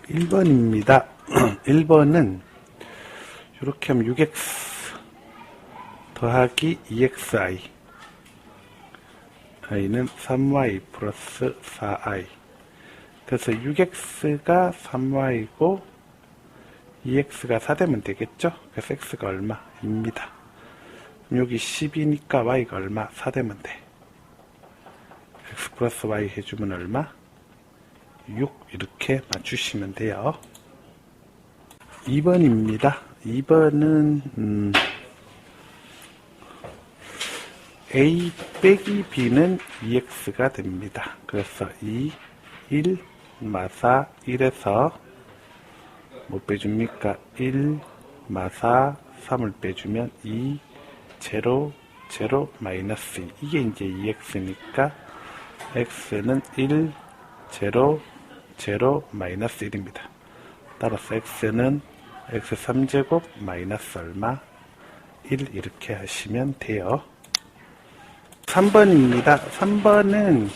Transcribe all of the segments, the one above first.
1번입니다. 1번은 이렇게 하면 6x 더하기 2xi i는 3y 플러스 4i. 그래서 6x가 3y고 2x가 4되면 되겠죠? 그래서 x가 얼마입니다. 여기 10이니까 y가 얼마? 4되면 돼. x 플러스 y 해주면 얼마? 6 이렇게 맞추시면 돼요. 2번입니다. 2번은 a 빼기 b는 2x가 됩니다. 그래서 2, 1, 마사 1에서 뭐 빼줍니까? 1, 마사 3을 빼주면 2, 제로, 제로, 마이너스 2. 이게 이제 2x니까 x는 1, 제로, 제로, 마이너스 1입니다. 따라서 x는 x 3제곱 마이너스 얼마? 1 이렇게 하시면 돼요. 3번입니다. 3번은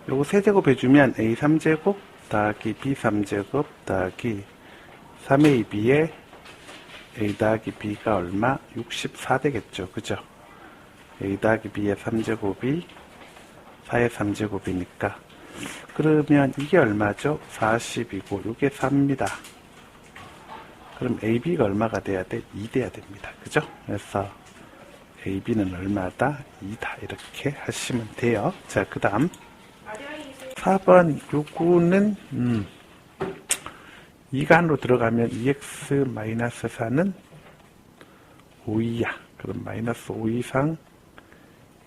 요거 세제곱 해주면 a 3제곱 더하기 b 3제곱 더하기 3ab에 a 더하기 b가 얼마? 64 되겠죠. 그죠? a 더하기 b의 3제곱이 4의 3제곱이니까 그러면 이게 얼마죠? 40이고 이게 4입니다. 그럼 ab가 얼마가 돼야 돼? 2 돼야 됩니다. 그죠? 그래서 ab는 얼마다? 2다. 이렇게 하시면 돼요. 자, 그 다음 4번 요거는 2가 안으로 들어가면 2x-4는 5이야. 그럼 마이너스 5 이상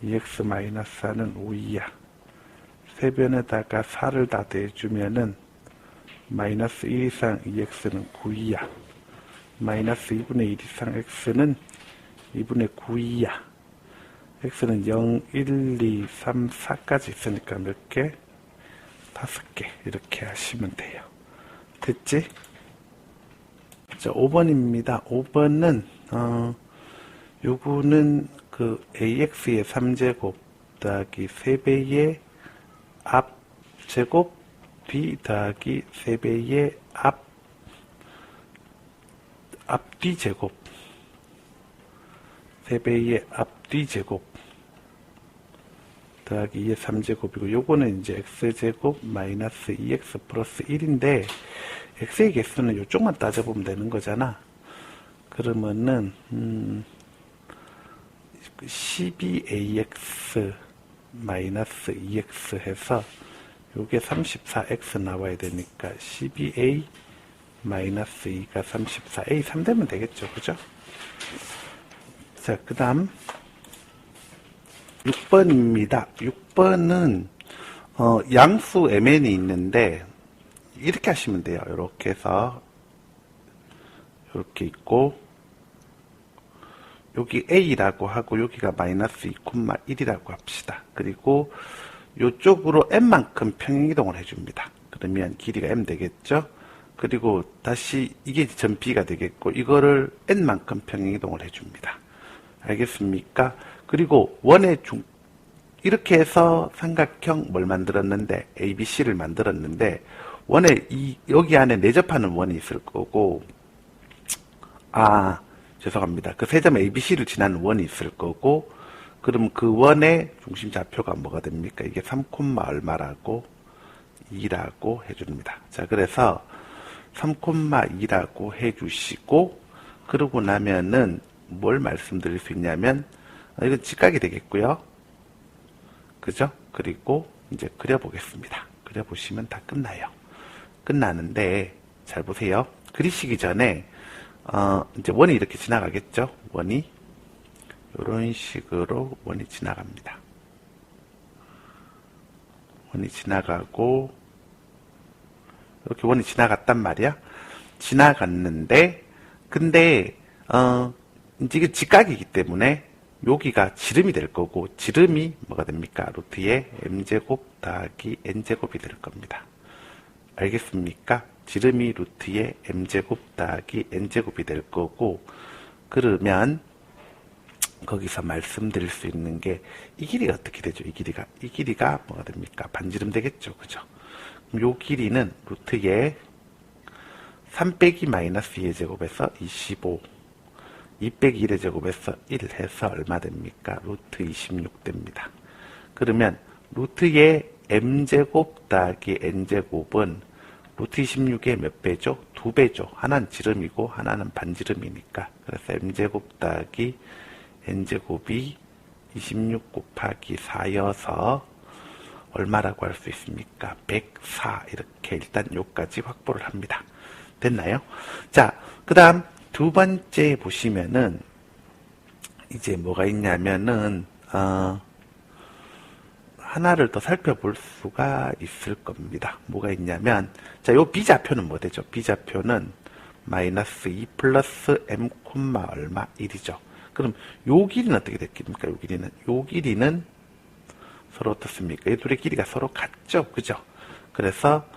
2x-4는 5이야. 세변에다가 4를 다 대주면은 마이너스 1 이상 2x는 9이야. 마이너스 2분의 1 이상 x는 2분의 9이야. x는 0, 1, 2, 3, 4까지 있으니까 몇 개? 5개. 이렇게 하시면 돼요. 됐지? 자, 5번입니다. 5번은, 요거는 그 ax의 3제곱 더하기 3배의 앞제곱 b 더하기 3배의 앞뒤제곱 3배의 앞뒤제곱 더하기 2의 3제곱이고 요거는 이제 x제곱 마이너스 2x 플러스 1인데 x의 개수는 요쪽만 따져보면 되는 거잖아. 그러면은 12ax 마이너스 2x 해서 요게 34x 나와야 되니까 12a 마이너스 2가 34a 3되면 되겠죠. 그죠? 자, 그 다음 6번입니다. 6번은 양수 mn이 있는데 이렇게 하시면 돼요. 이렇게 해서 이렇게 있고 여기 a라고 하고 여기가 마이너스 2,1이라고 합시다. 그리고 이쪽으로 m만큼 평행이동을 해줍니다. 그러면 길이가 m 되겠죠? 그리고 다시 이게 전 b가 되겠고 이거를 n만큼 평행이동을 해줍니다. 알겠습니까? 그리고 원의 이렇게 해서 삼각형 뭘 만들었는데 ABC를 만들었는데 원에 여기 안에 내접하는 원이 있을 거고 죄송합니다. 그 세 점 ABC를 지나는 원이 있을 거고 그럼 그 원의 중심 좌표가 뭐가 됩니까? 이게 3, 얼마라고? 2라고 해줍니다. 자, 그래서 3,2라고 해주시고 그러고 나면은 뭘 말씀드릴 수 있냐면 이건 직각이 되겠고요. 그죠? 그리고 이제 그려보겠습니다. 그려보시면 다 끝나요. 끝나는데 잘 보세요. 그리시기 전에 이제 원이 이렇게 지나가겠죠? 원이 이런 식으로 원이 지나갑니다. 원이 지나가고 이렇게 원이 지나갔단 말이야. 지나갔는데 근데 이제 이게 직각이기 때문에 여기가 지름이 될 거고 지름이 뭐가 됩니까? 루트의 m제곱 더하기 n제곱이 될 겁니다. 알겠습니까? 지름이 루트의 m제곱 더하기 n제곱이 될 거고 그러면 거기서 말씀드릴 수 있는 게 이 길이가 어떻게 되죠? 이 길이가 뭐가 됩니까? 반지름 되겠죠. 그죠? 요 길이는 루트에 3 빼기 마이너스 2의 제곱에서 25, 2 빼기 1의 제곱에서 1 해서 얼마 됩니까? 루트 26 됩니다. 그러면 루트의 m제곱 더하기 n제곱은 루트 26의 몇 배죠? 2배죠. 하나는 지름이고 하나는 반지름이니까. 그래서 m제곱 더하기 n제곱이 26 곱하기 4여서 얼마라고 할 수 있습니까? 104. 이렇게 일단 요까지 확보를 합니다. 됐나요? 자, 그 다음 두 번째 보시면은 이제 뭐가 있냐면은 하나를 더 살펴볼 수가 있을 겁니다. 뭐가 있냐면, 자, 요 비좌표는 뭐 되죠? 비좌표는 마이너스 2 플러스 m 콤마 얼마 1이죠. 그럼 요 길이는 어떻게 됐습니까? 요 길이는 서로 어떻습니까? 이 둘의 길이가 서로 같죠? 그죠? 그래서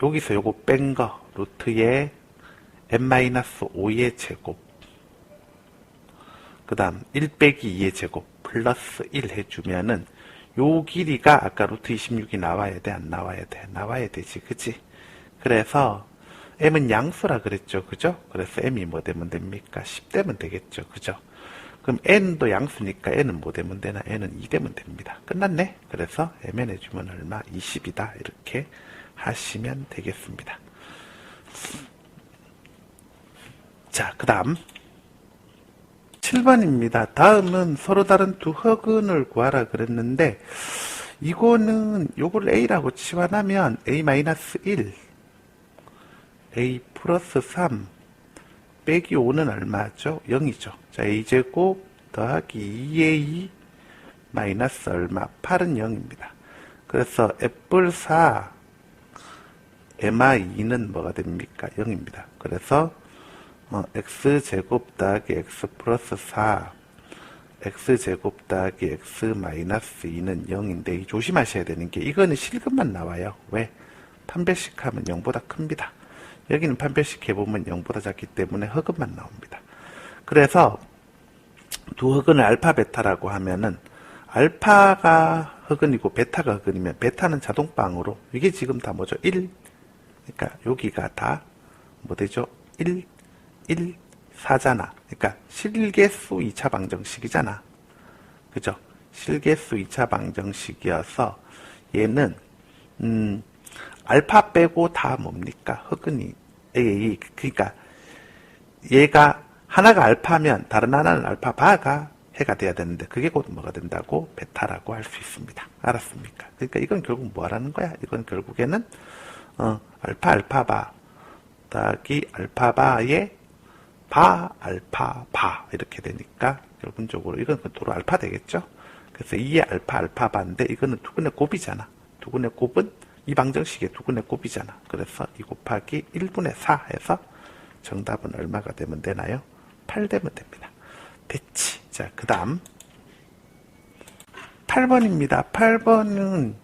여기서 요거 뺀 거 루트에 m-5의 제곱, 그 다음 1 빼기 2의 제곱 플러스 1 해주면은 요 길이가 아까 루트 26이 나와야 돼? 안 나와야 돼? 나와야 되지. 그치? 그래서 m은 양수라 그랬죠. 그죠? 그래서 m이 뭐 되면 됩니까? 10 되면 되겠죠. 그죠? 그럼 n도 양수니까 n은 뭐 되면 되나? n은 2 되면 됩니다. 끝났네? 그래서 mn 해주면 얼마? 20이다. 이렇게 하시면 되겠습니다. 자, 그 다음 7번입니다. 다음은 서로 다른 두 허근을 구하라 그랬는데, 이거는 요걸 a라고 치환하면 a-1, a 플러스 3 빼기 5는 얼마죠? 0이죠. 자, a제곱 더하기 2a 마이너스 얼마? 8은 0입니다. 그래서 애플 4 m2는 뭐가 됩니까? 0입니다. 그래서 x제곱 더하기 x 플러스 4 x제곱 더하기 x 마이너스 2는 0인데 조심하셔야 되는 게 이거는 실근만 나와요. 왜? 판별식 하면 0보다 큽니다. 여기는 판별식 해보면 0보다 작기 때문에 허근만 나옵니다. 그래서 두 허근을 알파 베타라고 하면은 알파가 허근이고 베타가 허근이면 베타는 자동방으로 이게 지금 다 뭐죠? 1. 그러니까 여기가 다 뭐 되죠? 1, 1, 4잖아. 그러니까 실계수 2차 방정식이잖아. 그죠? 실계수 2차 방정식이어서 얘는 알파 빼고 다 뭡니까? 허근이 A. 그러니까 얘가 하나가 알파면 다른 하나는 알파 바가 해가 돼야 되는데 그게 곧 뭐가 된다고? 베타라고 할 수 있습니다. 알았습니까? 그러니까 이건 결국 뭐 하라는 거야? 이건 결국에는 알파 바 더하기 알파 바의 바 알파 바 이렇게 되니까 결론적으로 이건 도로 알파 되겠죠. 그래서 2의 알파 바인데 이거는 두근의 곱이잖아. 두근의 곱은 이 방정식의 두근의 곱이잖아. 그래서 2 곱하기 1분의 4 해서 정답은 얼마가 되면 되나요? 8 되면 됩니다. 됐지. 자, 그 다음 8번입니다. 8번은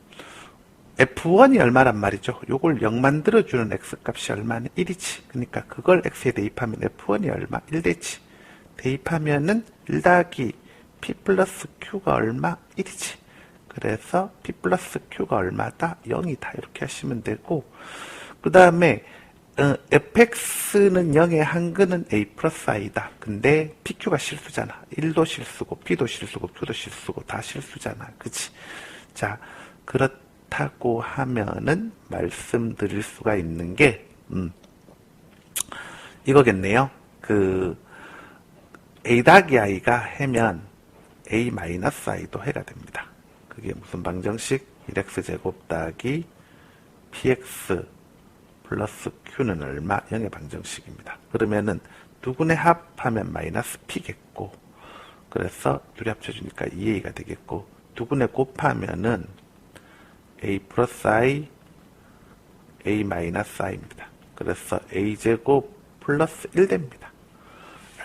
F1이 얼마란 말이죠? 요걸 0 만들어주는 X값이 얼마는 1이지. 그러니까 그걸 X에 대입하면 F1이 얼마? 1 되지. 대입하면은 1 더하기 P 플러스 Q가 얼마? 1이지. 그래서 P 플러스 Q가 얼마다? 0이다. 이렇게 하시면 되고, 그 다음에 fx는 0의 한근은 a 플러스 i다. 근데 pq가 실수잖아. 1도 실수고 p도 실수고 q도 실수고 다 실수잖아. 그치? 자, 그렇다고 하면은 말씀드릴 수가 있는 게 이거겠네요. 그 a 더하기 i가 해면 a 마이너스 i도 해가 됩니다. 그게 무슨 방정식? 1x제곱 더하기 px 플러스 q는 얼마? 0의 방정식입니다. 그러면은 두분의 합하면 마이너스 p겠고, 그래서 둘이 합쳐주니까 2a가 되겠고, 두분의 곱하면은 a 플러스 i, a 마이너스 i입니다. 그래서 a제곱 플러스 1 됩니다.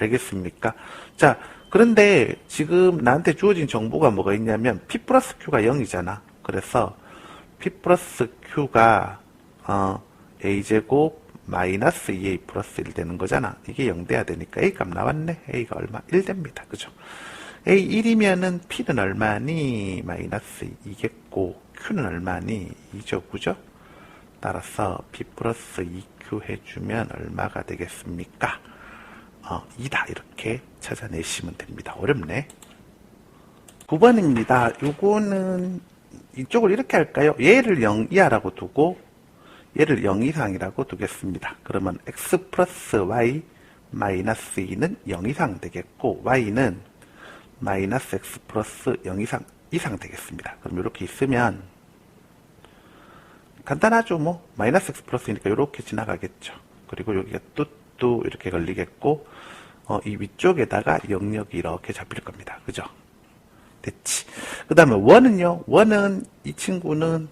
알겠습니까? 자, 그런데 지금 나한테 주어진 정보가 뭐가 있냐면 p 플러스 q가 0이잖아. 그래서 p 플러스 q가 a제곱 마이너스 2a 플러스 1 되는 거잖아. 이게 0 돼야 되니까 a 값 나왔네. a가 얼마? 1 됩니다. 그죠? a 1이면은 p는 얼마니? 마이너스 2겠고 q는 얼마니? 2죠. 그죠? 따라서 P 플러스 EQ 해주면 얼마가 되겠습니까? 2다. 이렇게 찾아내시면 됩니다. 어렵네. 9번입니다. 요거는 이쪽을 이렇게 할까요? 얘를 0 이하라고 두고 얘를 0 이상이라고 두겠습니다. 그러면 x 플러스 y 마이너스 2는 0 이상 되겠고 y는 마이너스 x 플러스 0 이상 되겠습니다. 그럼 이렇게 있으면 간단하죠. 뭐 마이너스 x 플러스니까 이렇게 지나가겠죠. 그리고 여기가 뚜뚜 이렇게 걸리겠고 이 위쪽에다가 영역이 이렇게 잡힐 겁니다. 그죠? 됐지. 그 다음에 원은요. 원은 이 친구는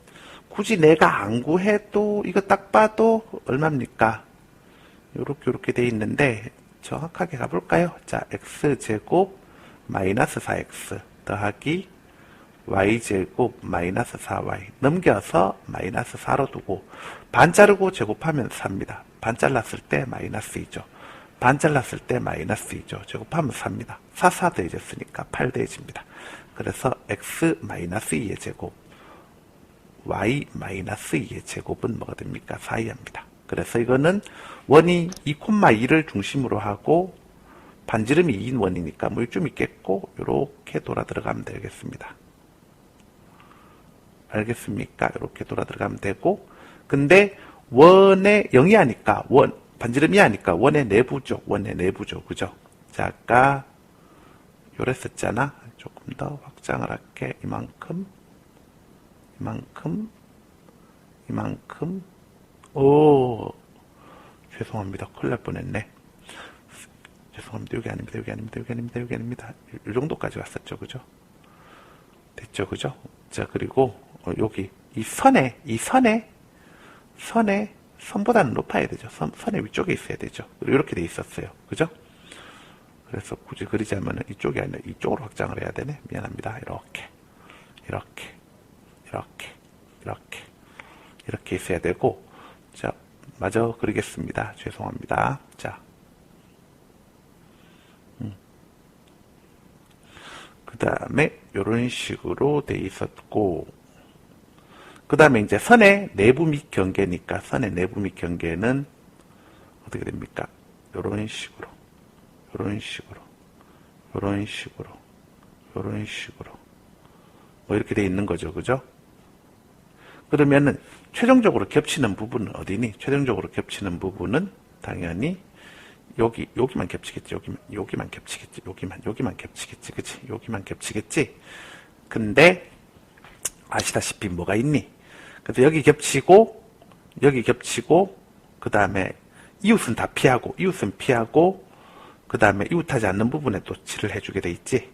굳이 내가 안 구해도 이거 딱 봐도 얼마입니까? 요렇게 돼 있는데 정확하게 가볼까요? 자, x제곱 마이너스 4x 더하기 y제곱 마이너스 4y 넘겨서 마이너스 4로 두고 반 자르고 제곱하면 4입니다. 반 잘랐을 때 마이너스 2죠. 반 잘랐을 때 마이너스 2죠. 제곱하면 4입니다. 4 더해졌으니까 8 더해집니다. 그래서 x 마이너스 2의 제곱 y 마이너스 2의 제곱은 뭐가 됩니까? 4이합니다. 그래서 이거는 원이 2,2를 중심으로 하고 반지름이 2인 원이니까 뭐 좀 있겠고 이렇게 돌아 들어가면 되겠습니다. 알겠습니까? 이렇게 돌아 들어가면 되고 근데 원의 0이 하니까 반지름이 하니까 원의 내부죠. 원의 내부죠. 그죠? 자, 아까 요랬었잖아. 조금 더 확장을 할게. 이만큼 오, 죄송합니다. 큰일 날 뻔했네. 죄송합니다. 여기 아닙니다. 이 정도까지 왔었죠. 그죠? 됐죠. 그죠? 자, 그리고 여기 이 선보다는 높아야 되죠. 선의 위쪽에 있어야 되죠. 이렇게 돼 있었어요. 그죠? 그래서 굳이 그리자면 이쪽이 아니라 이쪽으로 확장을 해야 되네. 미안합니다. 이렇게 있어야 되고, 자, 마저 그리겠습니다. 죄송합니다. 자, 그 다음에 이런 식으로 돼 있었고, 그 다음에 이제 선의 내부 및 경계니까 선의 내부 및 경계는 어떻게 됩니까? 이런 식으로 뭐 이렇게 돼 있는 거죠. 그죠? 그러면은 최종적으로 겹치는 부분은 어디니? 최종적으로 겹치는 부분은 당연히 여기만 겹치겠지. 여기만 겹치겠지. 여기만 겹치겠지. 그치? 여기만 겹치겠지. 근데 아시다시피 뭐가 있니? 그래서 여기 겹치고 그 다음에 이웃은 피하고 그 다음에 이웃하지 않는 부분에 또 칠을 해주게 돼 있지.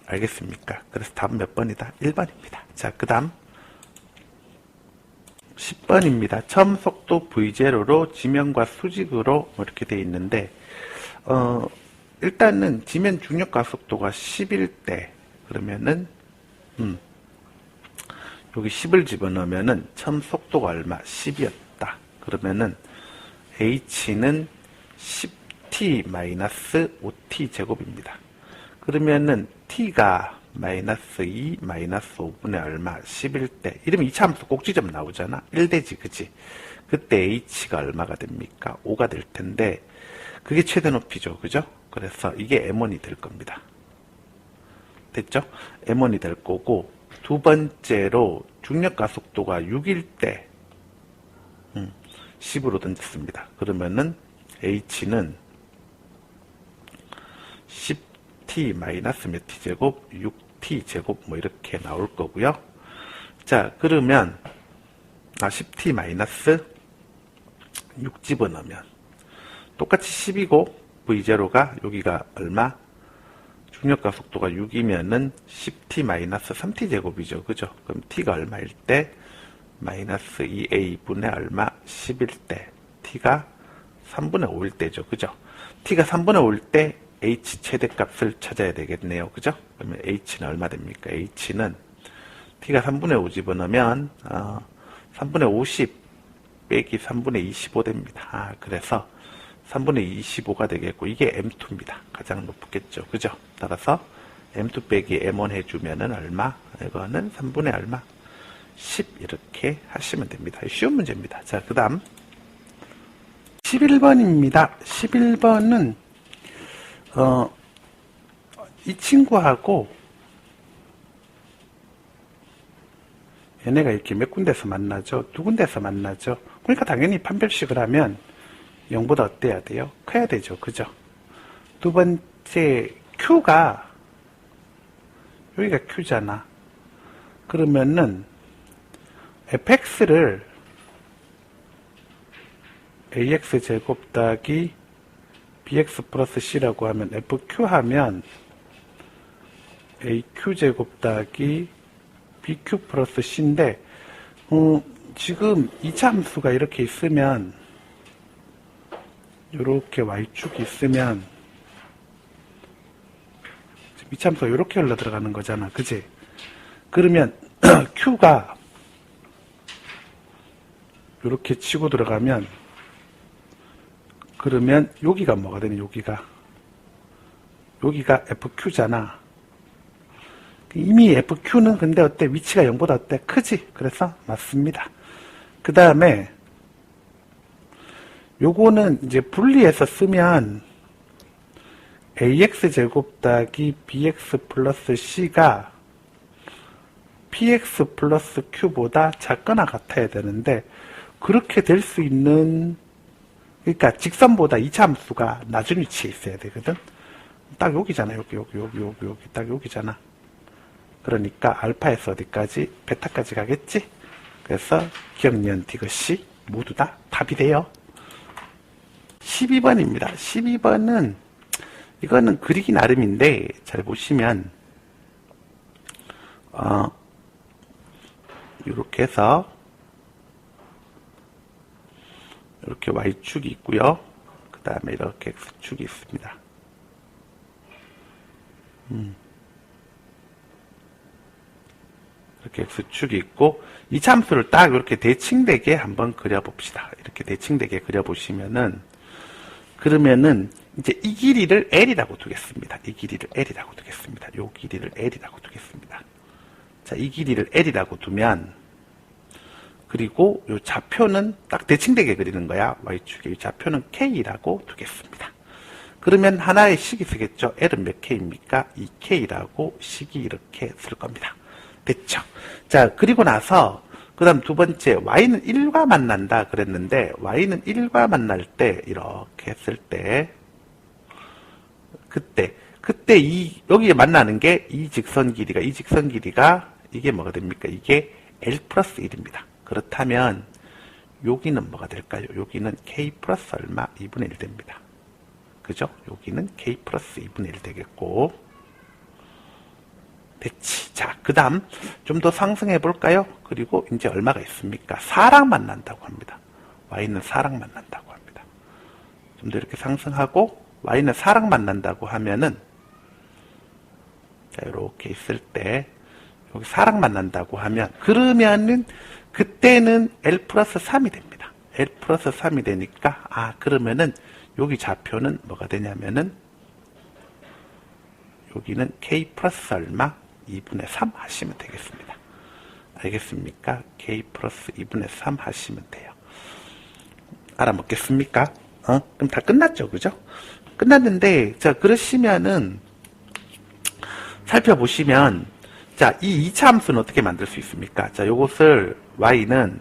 알겠습니까? 그래서 답은 몇 번이다? 1번입니다. 자, 그 다음 10번입니다. 처음 속도 V0로 지면과 수직으로 이렇게 돼 있는데 일단은 지면 중력 가속도가 10일 때 그러면은 여기 10을 집어넣으면은 처음 속도가 얼마? 10이었다. 그러면은 h는 10t-5t 제곱입니다. 그러면은 t가 마이너스 2, 마이너스 5분의 얼마? 10일 때. 이러면 이차함수 꼭지점 나오잖아. 1되지, 그치? 그때 h가 얼마가 됩니까? 5가 될 텐데, 그게 최대 높이죠. 그죠? 그래서 이게 m1이 될 겁니다. 됐죠? m1이 될 거고, 두 번째로 중력 가속도가 6일 때 10으로 던졌습니다. 그러면은 h는 10t 마이너스 몇 t 제곱, 6t 제곱 뭐 이렇게 나올 거고요. 자, 그러면 10t 마이너스 6 집어넣으면 똑같이 10이고 v0가 여기가 얼마? 중력가 속도가 6이면은 10t 마이너스 3t 제곱이죠. 그죠? 그럼 t가 얼마일 때? 마이너스 2a분의 얼마? 10일 때. t가 3분의 5일 때죠. 그죠? t가 3분의 5일 때 h 최대값을 찾아야 되겠네요. 그죠? 그러면 h는 얼마 됩니까? h는 t가 3분의 5 집어넣으면 3분의 50 빼기 3분의 25 됩니다. 그래서 3분의 25가 되겠고 이게 M2입니다. 가장 높겠죠. 그죠? 따라서 M2 빼기 M1 해주면은 얼마? 이거는 3분의 얼마? 10 이렇게 하시면 됩니다. 쉬운 문제입니다. 자, 그 다음 11번입니다. 11번은 이 친구하고 얘네가 이렇게 몇 군데서 만나죠? 두 군데서 만나죠? 그러니까 당연히 판별식을 하면 0보다 어때야 돼요? 커야 되죠. 그죠? 두 번째 Q가 여기가 Q잖아. 그러면은 fx를 ax제곱 더하기 bx 플러스 c라고 하면 fq 하면 aq제곱 더하기 bq 플러스 c인데 지금 2차 함수가 이렇게 있으면 이렇게 y축이 있으면 지금 2차 함수가 이렇게 흘러 들어가는 거잖아. 그지? 그러면 q가 이렇게 치고 들어가면 그러면 여기가 뭐가 되냐? 여기가 fq잖아. 이미 fq는 근데 어때? 위치가 0보다 어때? 크지? 그래서 맞습니다. 그 다음에 요거는 이제 분리해서 쓰면 ax제곱 더하기 bx 플러스 c가 px 플러스 q보다 작거나 같아야 되는데 그렇게 될 수 있는, 그러니까 직선보다 2차 함수가 낮은 위치에 있어야 되거든. 딱 여기잖아. 여기 딱 여기잖아. 그러니까 알파에서 어디까지? 베타까지 가겠지? 그래서 기억니은 이것이 모두 다 답이 돼요. 12번입니다. 12번은 이거는 그리기 나름인데 잘 보시면 이렇게 해서 이렇게 y축이 있고요. 그 다음에 이렇게 x축이 있습니다. 이렇게 x축이 있고 이 참수를 딱 이렇게 대칭되게 한번 그려봅시다. 이렇게 대칭되게 그려보시면은 그러면은 이제 이 길이를 L이라고 두겠습니다. 이 길이를 L이라고 두겠습니다. 이 길이를 L이라고 두겠습니다. 자, 이 길이를 L이라고 두면 그리고 이 좌표는 딱 대칭되게 그리는 거야. y축의 이 좌표는 K라고 두겠습니다. 그러면 하나의 식이 쓰겠죠. L은 몇 K입니까? 2K라고 식이 이렇게 쓸 겁니다. 됐죠? 자, 그리고 나서 그 다음 두 번째 y는 1과 만난다 그랬는데 y는 1과 만날 때 이렇게 했을 때 그때 여기에 만나는 게 이 직선 길이가 이게 뭐가 됩니까? 이게 L 플러스 1입니다. 그렇다면 여기는 뭐가 될까요? 여기는 K 플러스 얼마? 2분의 1 됩니다. 그죠? 여기는 K 플러스 2분의 1 되겠고 됐지. 자, 그 다음 좀 더 상승해 볼까요? 그리고 이제 얼마가 있습니까? 4랑 만난다고 합니다. y는 4랑 만난다고 합니다. 좀 더 이렇게 상승하고 y는 4랑 만난다고 하면은 자, 이렇게 있을 때 여기 4랑 만난다고 하면 그러면은 그때는 L 플러스 3이 됩니다. L 플러스 3이 되니까 그러면은 여기 좌표는 뭐가 되냐면은 여기는 K 플러스 얼마? 2분의 3 하시면 되겠습니다. 알겠습니까? K 플러스 2분의 3 하시면 돼요. 알아먹겠습니까? 그럼 다 끝났죠, 그죠? 끝났는데, 자, 그러시면은, 살펴보시면, 자, 이 2차 함수는 어떻게 만들 수 있습니까? 자, 요것을 y는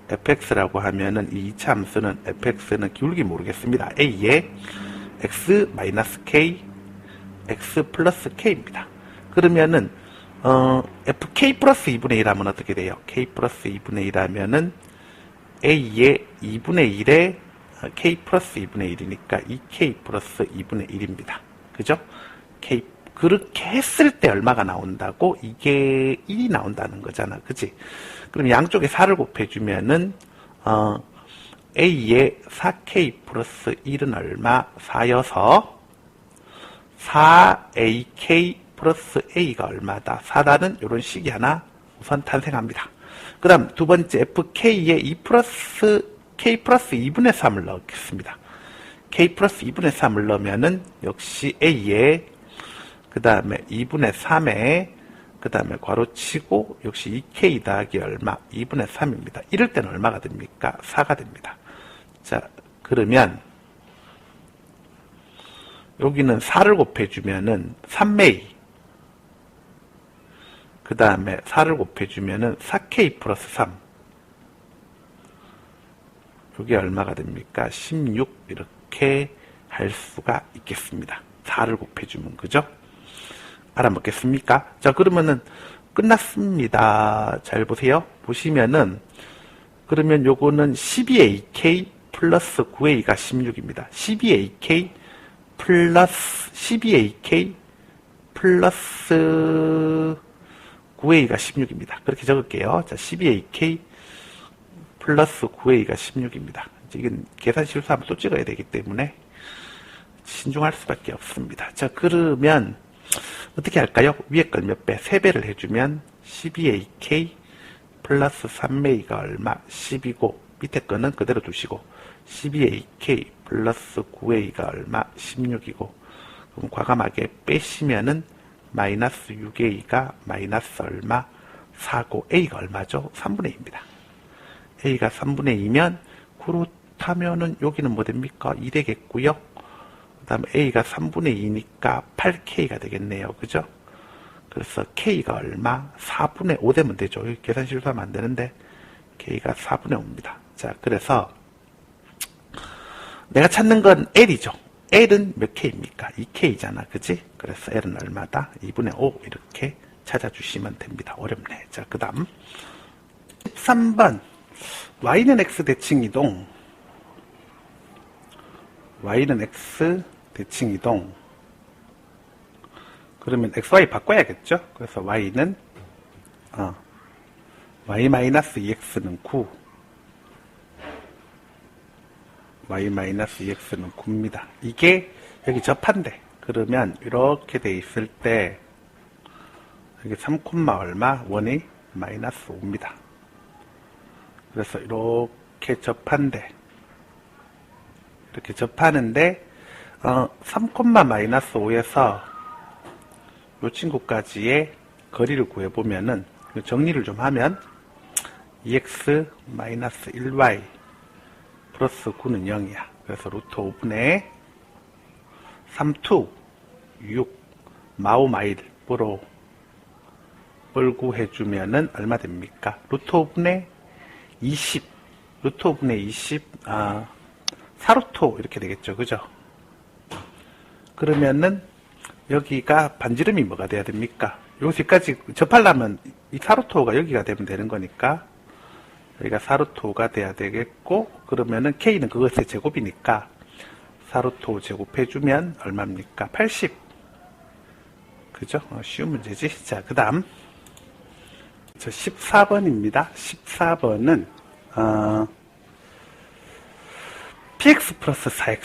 fx라고 하면은 이 2차 함수는 fx는 기울기 모르겠습니다. a에 x-k, x 플러스 k입니다. 그러면은, fk 플러스 2분의 1 하면 어떻게 돼요? k 플러스 2분의 1 하면은 a의 2분의 1에 k 플러스 2분의 1이니까 2k 플러스 2분의 1입니다. 그죠? k, 그렇게 했을 때 얼마가 나온다고? 이게 1이 나온다는 거잖아. 그치? 그럼 양쪽에 4를 곱해주면은, a의 4k 플러스 1은 얼마? 4여서 4ak 플러스 a가 얼마다? 4다는 이런 식이 하나 우선 탄생합니다. 그 다음 두 번째 fk에 2 플러스 k 플러스 2분의 3을 넣겠습니다. k 플러스 2분의 3을 넣으면은 역시 a에 그 다음에 2분의 3에 그 다음에 괄호치고 역시 2K 더하기 얼마? 2분의 3입니다. 이럴 때는 얼마가 됩니까? 4가 됩니다. 자, 그러면 여기는 4를 곱해주면은 3메이, 그 다음에 4를 곱해주면은 4K 플러스 3, 이게 얼마가 됩니까? 16 이렇게 할 수가 있겠습니다. 4를 곱해주면, 그죠? 알아먹겠습니까? 자, 그러면은 끝났습니다. 잘 보세요. 보시면은 그러면 요거는 12AK 플러스 9A가 16입니다. 12AK 플러스 12AK 플러스 9A가 16입니다. 그렇게 적을게요. 자, 12AK 플러스 9A가 16입니다. 이건 계산 실수하면 또 찍어야 되기 때문에 신중할 수밖에 없습니다. 자, 그러면 어떻게 할까요? 위에 걸 몇 배? 3배를 해주면 12AK 플러스 3A가 얼마? 10이고 밑에 거는 그대로 두시고 12AK 플러스 9A가 얼마? 16이고 그럼 과감하게 빼시면은 마이너스 6A가 마이너스 얼마? 4고 A가 얼마죠? 3분의 2입니다. A가 3분의 2면 그렇다면은 여기는 뭐 됩니까? 2 되겠고요. 그 다음에 A가 3분의 2니까 8K가 되겠네요. 그죠? 그래서 K가 얼마? 4분의 5 되면 되죠. 여기 계산 실수하면 안 되는데 K가 4분의 5입니다. 자, 그래서 내가 찾는 건 L이죠. L은 몇 K입니까? 2K잖아. 그지? 그래서 L은 얼마다? 2분의 5 이렇게 찾아주시면 됩니다. 어렵네. 자, 그 다음 13번 Y는 X 대칭 이동, Y는 X 대칭 이동. 그러면 XY 바꿔야겠죠? 그래서 Y는 Y-2X는 9, Y-2X는 9입니다. 이게 여기 접한대. 그러면 이렇게 돼 있을 때 여기 3, 얼마? 1이 마이너스 5입니다. 그래서 이렇게 접한대. 이렇게 접하는데 3, 마이너스 5에서 이 친구까지의 거리를 구해보면은 정리를 좀 하면 2x 마이너스 1y 플러스 9는 0이야. 그래서 루트 5분의 3투 6 마오 마일으로 뻘구해주면은 얼마 됩니까? 루트 5분의 20 루트 5분의 20 4루트 이렇게 되겠죠. 그죠? 그러면은 여기가 반지름이 뭐가 돼야 됩니까? 여기까지 접하려면 이 4루트5가 여기가 되면 되는 거니까 여기가 4루트5가 돼야 되겠고, 그러면은 K는 그것의 제곱이니까 4루트5 제곱해주면 얼마입니까? 80. 그죠? 쉬운 문제지. 자, 그 다음 저 14번입니다. 14번은 px 플러스 4x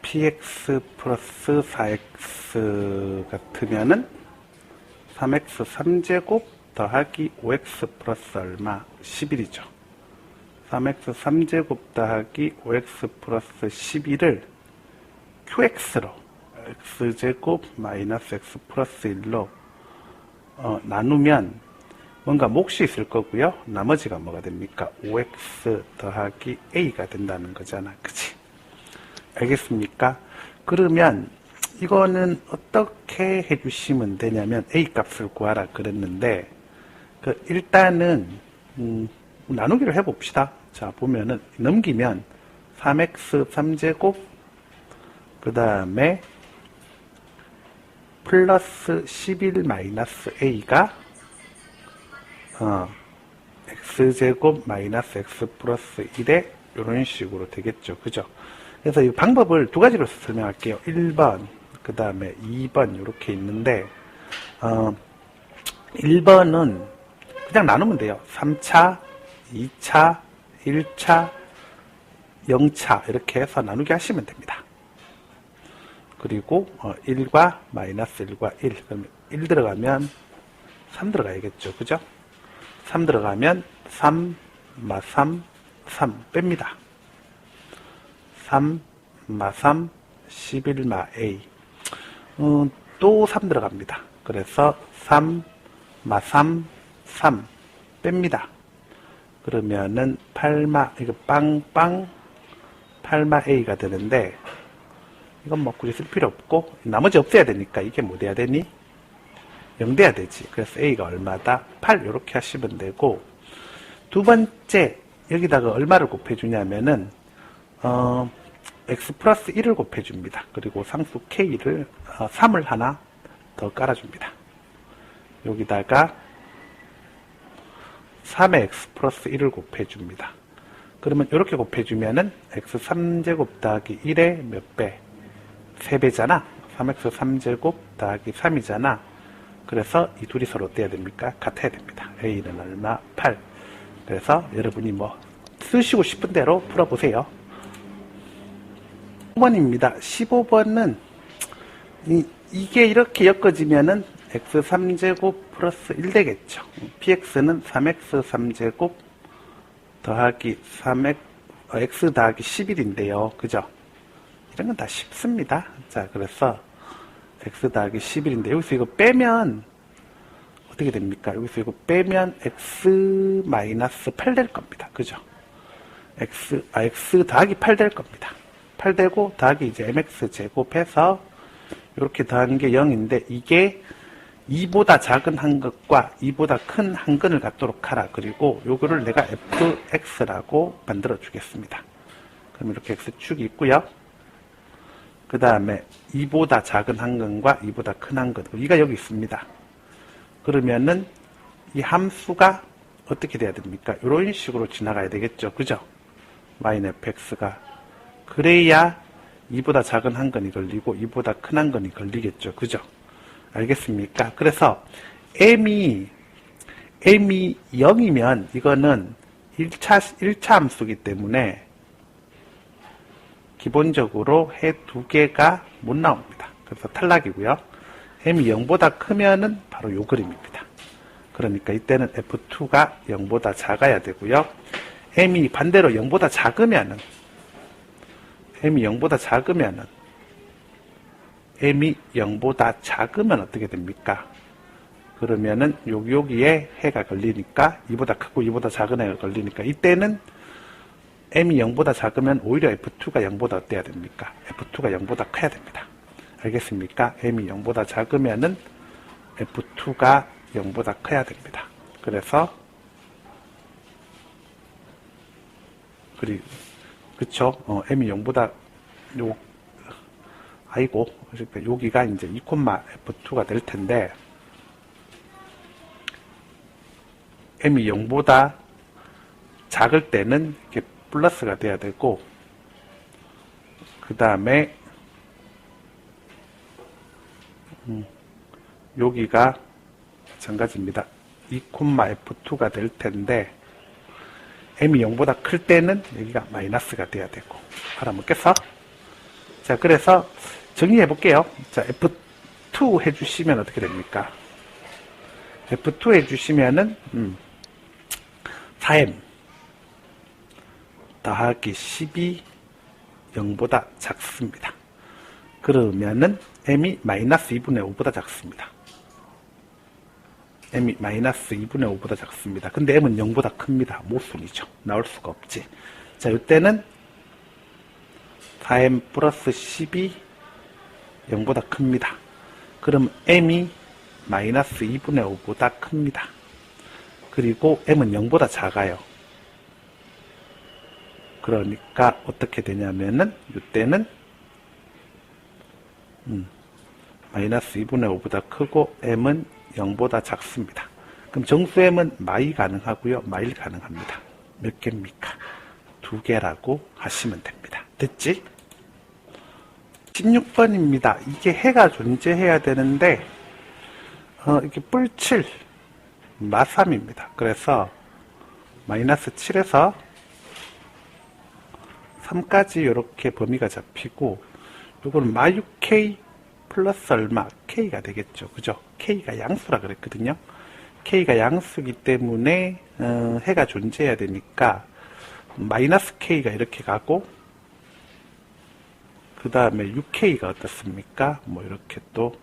px 플러스 4x 같으면은 3x 3제곱 더하기 5x 플러스 얼마? 11이죠. 3x 3제곱 더하기 5x 플러스 11을 qx로 x제곱 마이너스 x 플러스 1로 나누면 뭔가 몫이 있을 거고요. 나머지가 뭐가 됩니까? 5x 더하기 a가 된다는 거잖아. 그치? 알겠습니까? 그러면 이거는 어떻게 해주시면 되냐면 a 값을 구하라 그랬는데 일단은 나누기를 해봅시다. 자, 보면은 넘기면 3x 3제곱 그 다음에 플러스 11 마이너스 a가 x제곱 마이너스 x 플러스 1에 이런 식으로 되겠죠. 그죠? 그래서 이 방법을 두 가지로 설명할게요. 1번, 그 다음에 2번 이렇게 있는데 1번은 그냥 나누면 돼요. 3차, 2차, 1차, 0차 이렇게 해서 나누기 하시면 됩니다. 그리고 1과 마이너스 1과 1, 그러면 1 들어가면 3 들어가야겠죠. 그죠? 3 들어가면 3, 마 3, 3 뺍니다. 3, 마 3, 11마 A. 또 3 들어갑니다. 그래서 3, 마삼 3 뺍니다. 그러면은 8마 이거 빵빵 8마 A가 되는데, 이건 뭐 굳이 쓸 필요 없고 나머지 없애야 되니까 이게 뭐 돼야 되니? 0 돼야 되지. 그래서 A가 얼마다? 8 이렇게 하시면 되고, 두 번째 여기다가 얼마를 곱해주냐면은 x 플러스 1을 곱해줍니다. 그리고 상수 k를 3을 하나 더 깔아줍니다. 여기다가 3의 x 플러스 1을 곱해줍니다. 그러면 이렇게 곱해주면은 x 3제곱 더하기 1의 몇 배? 3배잖아. 3x 3제곱 더하기 3이잖아. 그래서 이 둘이 서로 어때야 됩니까? 같아야 됩니다. a는 얼마? 8. 그래서 여러분이 뭐 쓰시고 싶은 대로 풀어보세요. 15번입니다. 15번은 이게 이렇게 엮어지면은 x 3제곱 플러스 1 되겠죠. px는 3x 3제곱 더하기 3x x 더하기 11인데요. 그죠? 이런 건 다 쉽습니다. 자, 그래서 x 더하기 11인데 여기서 이거 빼면 어떻게 됩니까? 여기서 이거 빼면 x 마이너스 8 될 겁니다. 그죠? x 더하기 8 될 겁니다. 8 되고 더하기 이제 mx 제곱해서 이렇게 더하는 게 0인데, 이게 2보다 작은 한 것과 2보다 큰 한 근을 갖도록 하라. 그리고 요거를 내가 fx라고 만들어 주겠습니다. 그럼 이렇게 x축이 있고요. 그 다음에 2보다 작은 한 근과 2보다 큰 한 근, 이가 여기 있습니다. 그러면은 이 함수가 어떻게 돼야 됩니까? 이런 식으로 지나가야 되겠죠. 그죠? 마이너 fx가. 그래야 2보다 작은 한 근이 걸리고 2보다 큰 한 근이 걸리겠죠. 그죠? 알겠습니까? 그래서 m이 0이면 이거는 1차 함수이기 때문에 기본적으로 해 두 개가 못 나옵니다. 그래서 탈락이고요. m이 0보다 크면은 바로 요 그림입니다. 그러니까 이때는 f2가 0보다 작아야 되고요. m이 반대로 0보다 작으면은 m이 0보다 작으면 어떻게 됩니까? 그러면은 여기에 해가 걸리니까 2보다 크고 2보다 작은 해가 걸리니까 이때는 m이 0보다 작으면 오히려 f2가 0보다 어때야 됩니까? f2가 0보다 커야 됩니다. 알겠습니까? m이 0보다 작으면은 f2가 0보다 커야 됩니다. 그래서 그쵸? m이 0보다 여기가 이제 2,f2가 될 텐데, m이 0보다 작을 때는 이렇게 플러스가 돼야 되고, 그 다음에 여기가 마찬가지입니다. 2,f2가 될 텐데, m이 0보다 클 때는 여기가 마이너스가 돼야 되고. 알아먹겠어? 자, 그래서 정리해 볼게요. 자, F2 해주시면 어떻게 됩니까? F2 해주시면은 4m 더하기 10이 0보다 작습니다. 그러면은 m이 마이너스 2분의 5보다 작습니다. m이 마이너스 2분의 5보다 작습니다. 근데 m은 0보다 큽니다. 모순이죠. 나올 수가 없지. 자, 이때는 4m 플러스 10이 0보다 큽니다. 그럼 m이 마이너스 2분의 5보다 큽니다. 그리고 m은 0보다 작아요. 그러니까 어떻게 되냐면은 이때는 마이너스 2분의 5보다 크고 m은 0보다 작습니다. 그럼 정수 m은 마이 가능하고요. 마일 가능합니다. 몇 개입니까? 2개라고 하시면 됩니다. 됐지? 16번입니다. 이게 해가 존재해야 되는데 이게 뿔7 마3입니다. 그래서 마이너스 7에서 3까지 이렇게 범위가 잡히고, 이거는 마 6k 플러스 얼마? k가 되겠죠. 그죠? k가 양수라 그랬거든요. k가 양수이기 때문에 해가 존재해야 되니까 마이너스 k가 이렇게 가고, 그 다음에 6k가 어떻습니까? 뭐 이렇게 또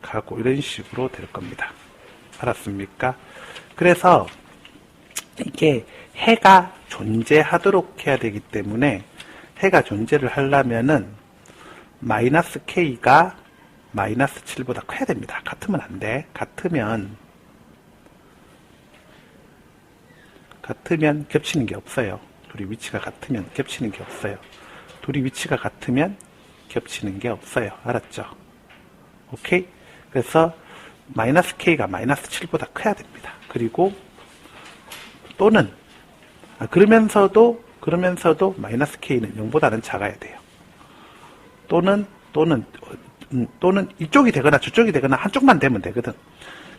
가고, 이런 식으로 될 겁니다. 알았습니까? 그래서 이게 해가 존재하도록 해야 되기 때문에 해가 존재를 하려면은 마이너스 K가 마이너스 7보다 커야 됩니다. 같으면 안 돼. 같으면 겹치는 게 없어요. 둘이 위치가 같으면 겹치는 게 없어요. 둘이 위치가 같으면 겹치는 게 없어요. 알았죠? 오케이? 그래서 마이너스 K가 마이너스 7보다 커야 됩니다. 그리고 또는 그러면서도 마이너스 K는 0보다는 작아야 돼요. 또는 이쪽이 되거나 저쪽이 되거나 한쪽만 되면 되거든.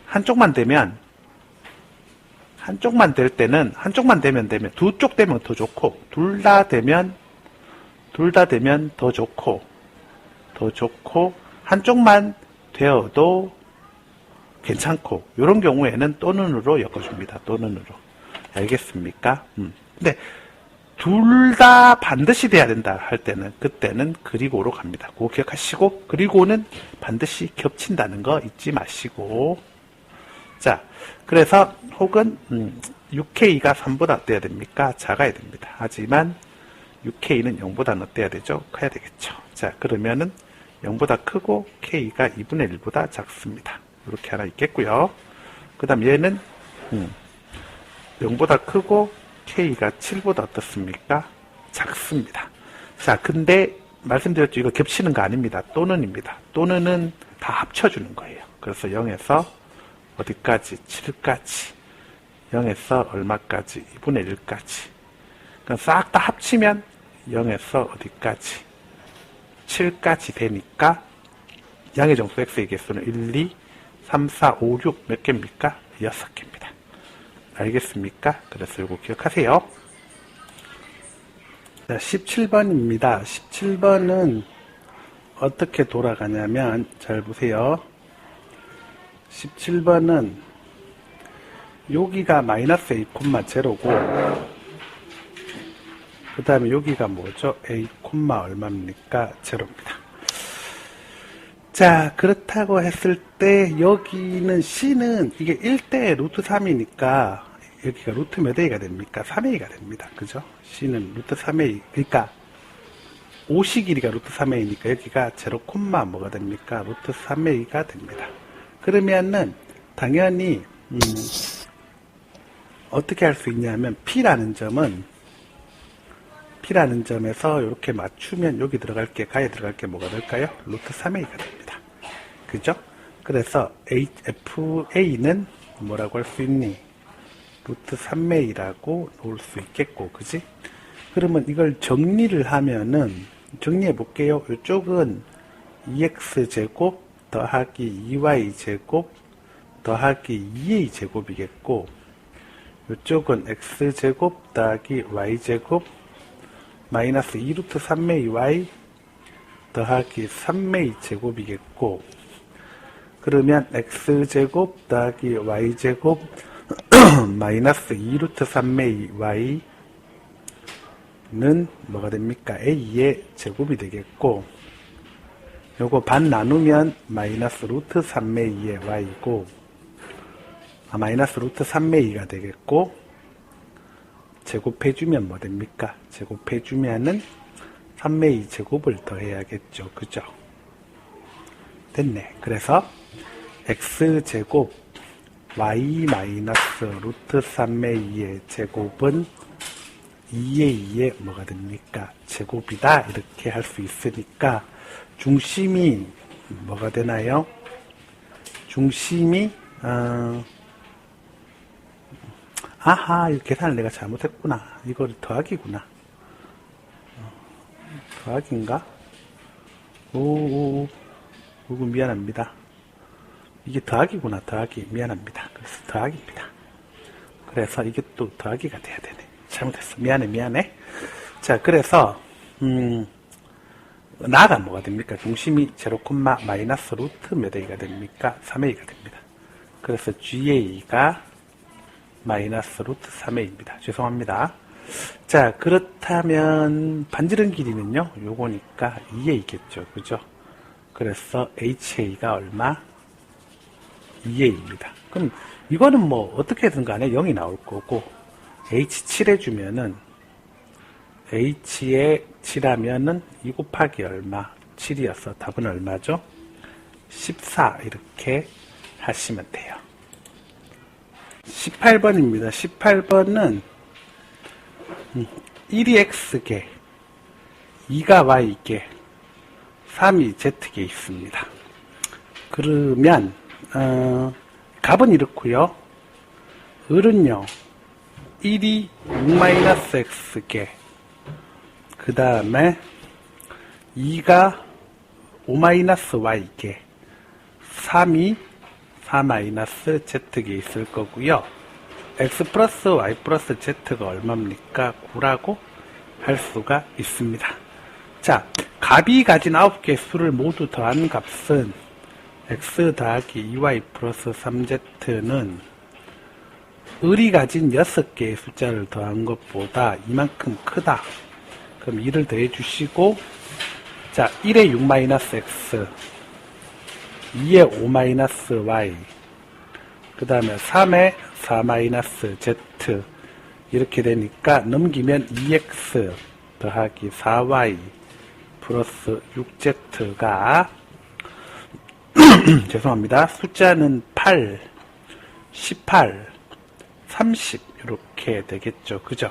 한쪽만 되면 두 쪽 되면 더 좋고 둘 다 되면 더 좋고 한쪽만 되어도 괜찮고 이런 경우에는 또는으로 엮어줍니다. 또는으로. 알겠습니까? 근데 둘 다 반드시 돼야 된다 할 때는 그때는 그리고로 갑니다. 그거 기억하시고 그리고는 반드시 겹친다는 거 잊지 마시고 자 그래서 혹은 6K가 3보다 어때야 됩니까? 작아야 됩니다. 하지만 6K는 0보다는 어때야 되죠? 커야 되겠죠. 자 그러면은 0보다 크고 K가 2분의 1보다 작습니다. 이렇게 하나 있겠고요. 그 다음 얘는 0보다 크고 K가 7보다 어떻습니까? 작습니다. 자, 근데 말씀드렸죠. 이거 겹치는 거 아닙니다. 또는입니다. 또는은 다 합쳐주는 거예요. 그래서 0에서 어디까지? 7까지. 0에서 얼마까지? 2분의 1까지. 그러니까 싹 다 합치면 0에서 어디까지? 7까지 되니까 양의 정수 x의 개수는 1, 2, 3, 4, 5, 6 몇 개입니까? 6개입니다. 알겠습니까? 그래서 이거 기억하세요. 자, 17번입니다. 17번은 어떻게 돌아가냐면 잘 보세요. 17번은 여기가 마이너스 a, 제로고 그 다음에 여기가 뭐죠? a, 얼마입니까? 제로입니다. 자, 그렇다고 했을 때 여기는 C는 이게 1대 루트 3이니까 여기가 루트 몇 A가 됩니까? 3A가 됩니다. 그죠? C는 루트 3A 그러니까 5시 길이가 루트 3A니까 여기가 0, 뭐가 됩니까? 루트 3A가 됩니다. 그러면은 당연히 어떻게 할 수 있냐면 P라는 점에서 이렇게 맞추면 여기 들어갈 게 가에 들어갈 게 뭐가 될까요? 루트 3A가 됩니다. 그죠? 그래서 FA는 뭐라고 할 수 있니? 루트 3A라고 놓을 수 있겠고, 그지? 그러면 이걸 정리를 하면은, 정리해 볼게요. 이쪽은 2x제곱 더하기 2y제곱 더하기 2a제곱이겠고, 이쪽은 x제곱 더하기 y제곱 마이너스 2루트 3ay 더하기 3a 제곱이겠고 그러면 x제곱 더하기 y제곱 마이너스 2루트 3ay는 뭐가 됩니까? a의 제곱이 되겠고 요거 반 나누면 마이너스 루트 3a의 y고 마이너스 루트 3a가 되겠고 제곱해주면 뭐 됩니까? 제곱해주면은 3a 제곱을 더해야겠죠. 그죠? 됐네. 그래서 x제곱 y 마이너스 루트 3a의 제곱은 2a의 뭐가 됩니까? 제곱이다. 이렇게 할 수 있으니까 중심이 뭐가 되나요? 중심이 아하, 이 계산을 내가 잘못했구나. 이거를 더하기구나. 더하기인가? 이거 미안합니다. 이게 더하기구나. 더하기. 미안합니다. 그래서 더하기입니다. 그래서 이게 또 더하기가 돼야 되네. 잘못했어. 미안해. 자, 그래서 나가 뭐가 됩니까? 중심이 0, 마이너스 루트 몇 a가 됩니까? 3a가 됩니다. 그래서 GA가 마이너스 루트 3a입니다. 죄송합니다. 자, 그렇다면 반지름 길이는요? 요거니까 2a겠죠. 그죠? 그래서 HA가 얼마? 2A입니다. 그럼 이거는 뭐 어떻게든 간에 0이 나올 거고, H7 해주면은 H에 7하면은 2 곱하기 얼마? 7이어서 답은 얼마죠? 14 이렇게 하시면 돼요. 18번입니다. 18번은 1이 X개, 2가 Y개, 3이 Z개 있습니다. 그러면 값은 이렇고요. 을은요 1이 6-X개, 그 다음에 2가 5-Y개, 3이 4-Z개 있을 거고요. X 플러스 Y 플러스 Z가 얼마입니까? 9라고 할 수가 있습니다. 자, 값이 가진 9개의 수를 모두 더한 값은 X 더하기 2Y 플러스 3Z는 을이 가진 6개의 숫자를 더한 것보다 이만큼 크다. 그럼 2를 더해 주시고, 자, 1에 6-X, 2에 5-Y, 그 다음에 3에 4-Z, 이렇게 되니까 넘기면 2X 더하기 4Y 플러스 6Z가 죄송합니다. 숫자는 8, 18, 30 이렇게 되겠죠. 그죠?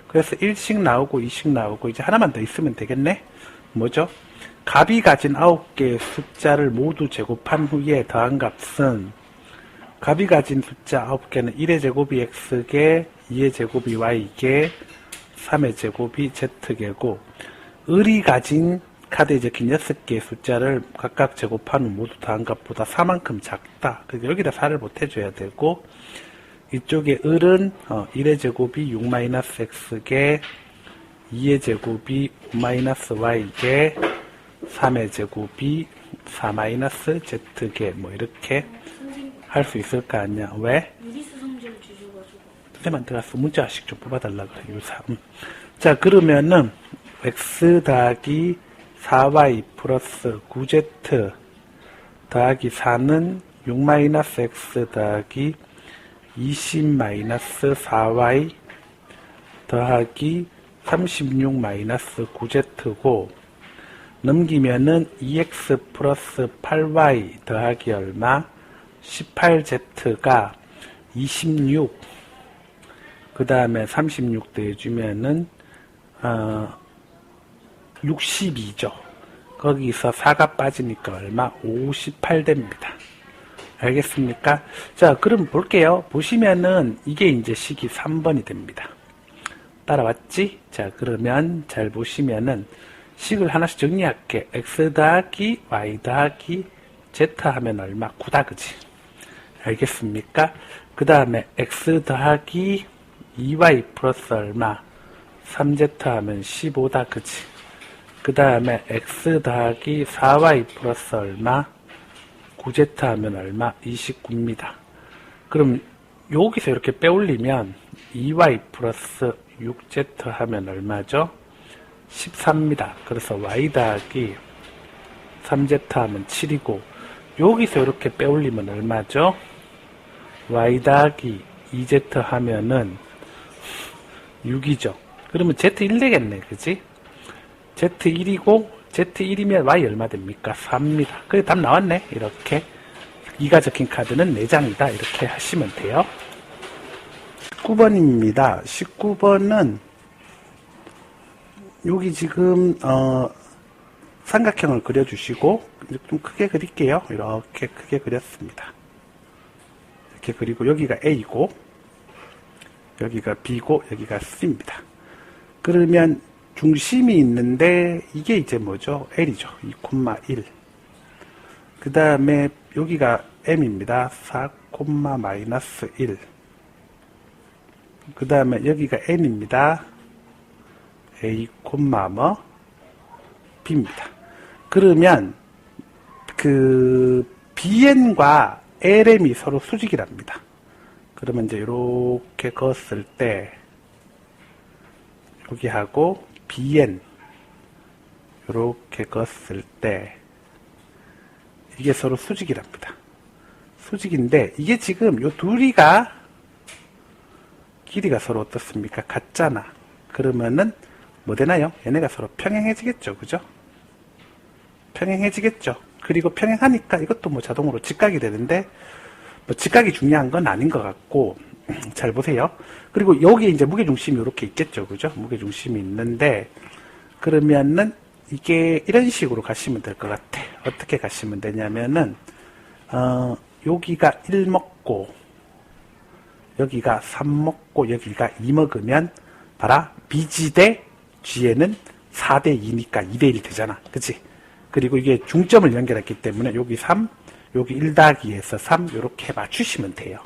그래서 1씩 나오고 2씩 나오고 이제 하나만 더 있으면 되겠네? 뭐죠? 값이 가진 9개의 숫자를 모두 제곱한 후에 더한 값은 값이 가진 숫자 9개는 1의 제곱이 X개, 2의 제곱이 Y개, 3의 제곱이 Z개고, 을이 가진 카드에 적힌 6개의 숫자를 각각 제곱한 후 모두 더한 값보다 4만큼 작다. 그래서 여기다 4를 못해줘야 되고, 이쪽에 을은 1의 제곱이 6-X개, 2의 제곱이 5-Y개, 3의 제곱이 4-Z개, 뭐 이렇게 할 수 있을 거 아니야. 왜? 유리수 성질 주셔가지고. 선생님한테 가서 문자식 좀 뽑아달라 그래. 유사. 자, 그러면은 X 더하기 4Y 플러스 9Z 더하기 4는 6-X 더하기 20-4Y 더하기 36-9Z고, 넘기면은 2X 플러스 8Y 더하기 얼마? 18Z가 26, 그 다음에 36 더해주면은 62죠. 거기서 4가 빠지니까 얼마? 58 됩니다. 알겠습니까? 자, 그럼 볼게요. 보시면은 이게 이제 식이 3번이 됩니다. 따라왔지? 자, 그러면 잘 보시면은 식을 하나씩 정리할게. X 더하기 Y 더하기 Z 하면 얼마? 9다, 그지? 알겠습니까? 그 다음에 X 더하기 2Y 플러스 얼마? 3Z 하면 15다, 그지? 그 다음에 X 더하기 4Y 플러스 얼마? 9Z 하면 얼마? 29입니다. 그럼 여기서 이렇게 빼올리면 2Y 플러스 6Z 하면 얼마죠? 14입니다. 그래서 Y 더하기 3Z 하면 7이고, 여기서 이렇게 빼올리면 얼마죠? Y 더하기 2Z 하면은 6이죠. 그러면 Z1 되겠네. 그지? Z1이고, Z1이면 Y 얼마 됩니까? 4입니다. 그래, 답 나왔네. 이렇게. 2가 적힌 카드는 4장이다. 이렇게 하시면 돼요. 19번입니다. 19번은 여기 지금 삼각형을 그려주시고, 좀 크게 그릴게요. 이렇게 크게 그렸습니다. 이렇게 그리고 여기가 A고, 여기가 B고, 여기가 C입니다. 그러면 중심이 있는데 이게 이제 뭐죠? L이죠. 2,1. 그 다음에 여기가 M입니다. 4,-1. 그 다음에 여기가 N입니다. A, B입니다. 그러면 그 BN과 LM이 서로 수직이랍니다. 그러면 이제 이렇게 그었을 때 여기하고 BN 이렇게 그었을 때 이게 서로 수직이랍니다. 수직인데 이게 지금 요 둘이가 길이가 서로 어떻습니까? 같잖아. 그러면은 뭐 되나요? 얘네가 서로 평행해지겠죠. 그죠? 평행해지겠죠. 그리고 평행하니까 이것도 뭐 자동으로 직각이 되는데 뭐 직각이 중요한 건 아닌 것 같고 잘 보세요. 그리고 여기 이제 무게중심이 이렇게 있겠죠. 그죠? 무게중심이 있는데 그러면은 이게 이런 식으로 가시면 될 것 같아. 어떻게 가시면 되냐면은 여기가 1 먹고 여기가 3 먹고 여기가 2 먹으면 봐라. BG 대 G에는 4대 2니까 2대 1 되잖아. 그치? 그리고 이게 중점을 연결했기 때문에 여기 3, 여기 1 더하기 2에서 3 이렇게 맞추시면 돼요.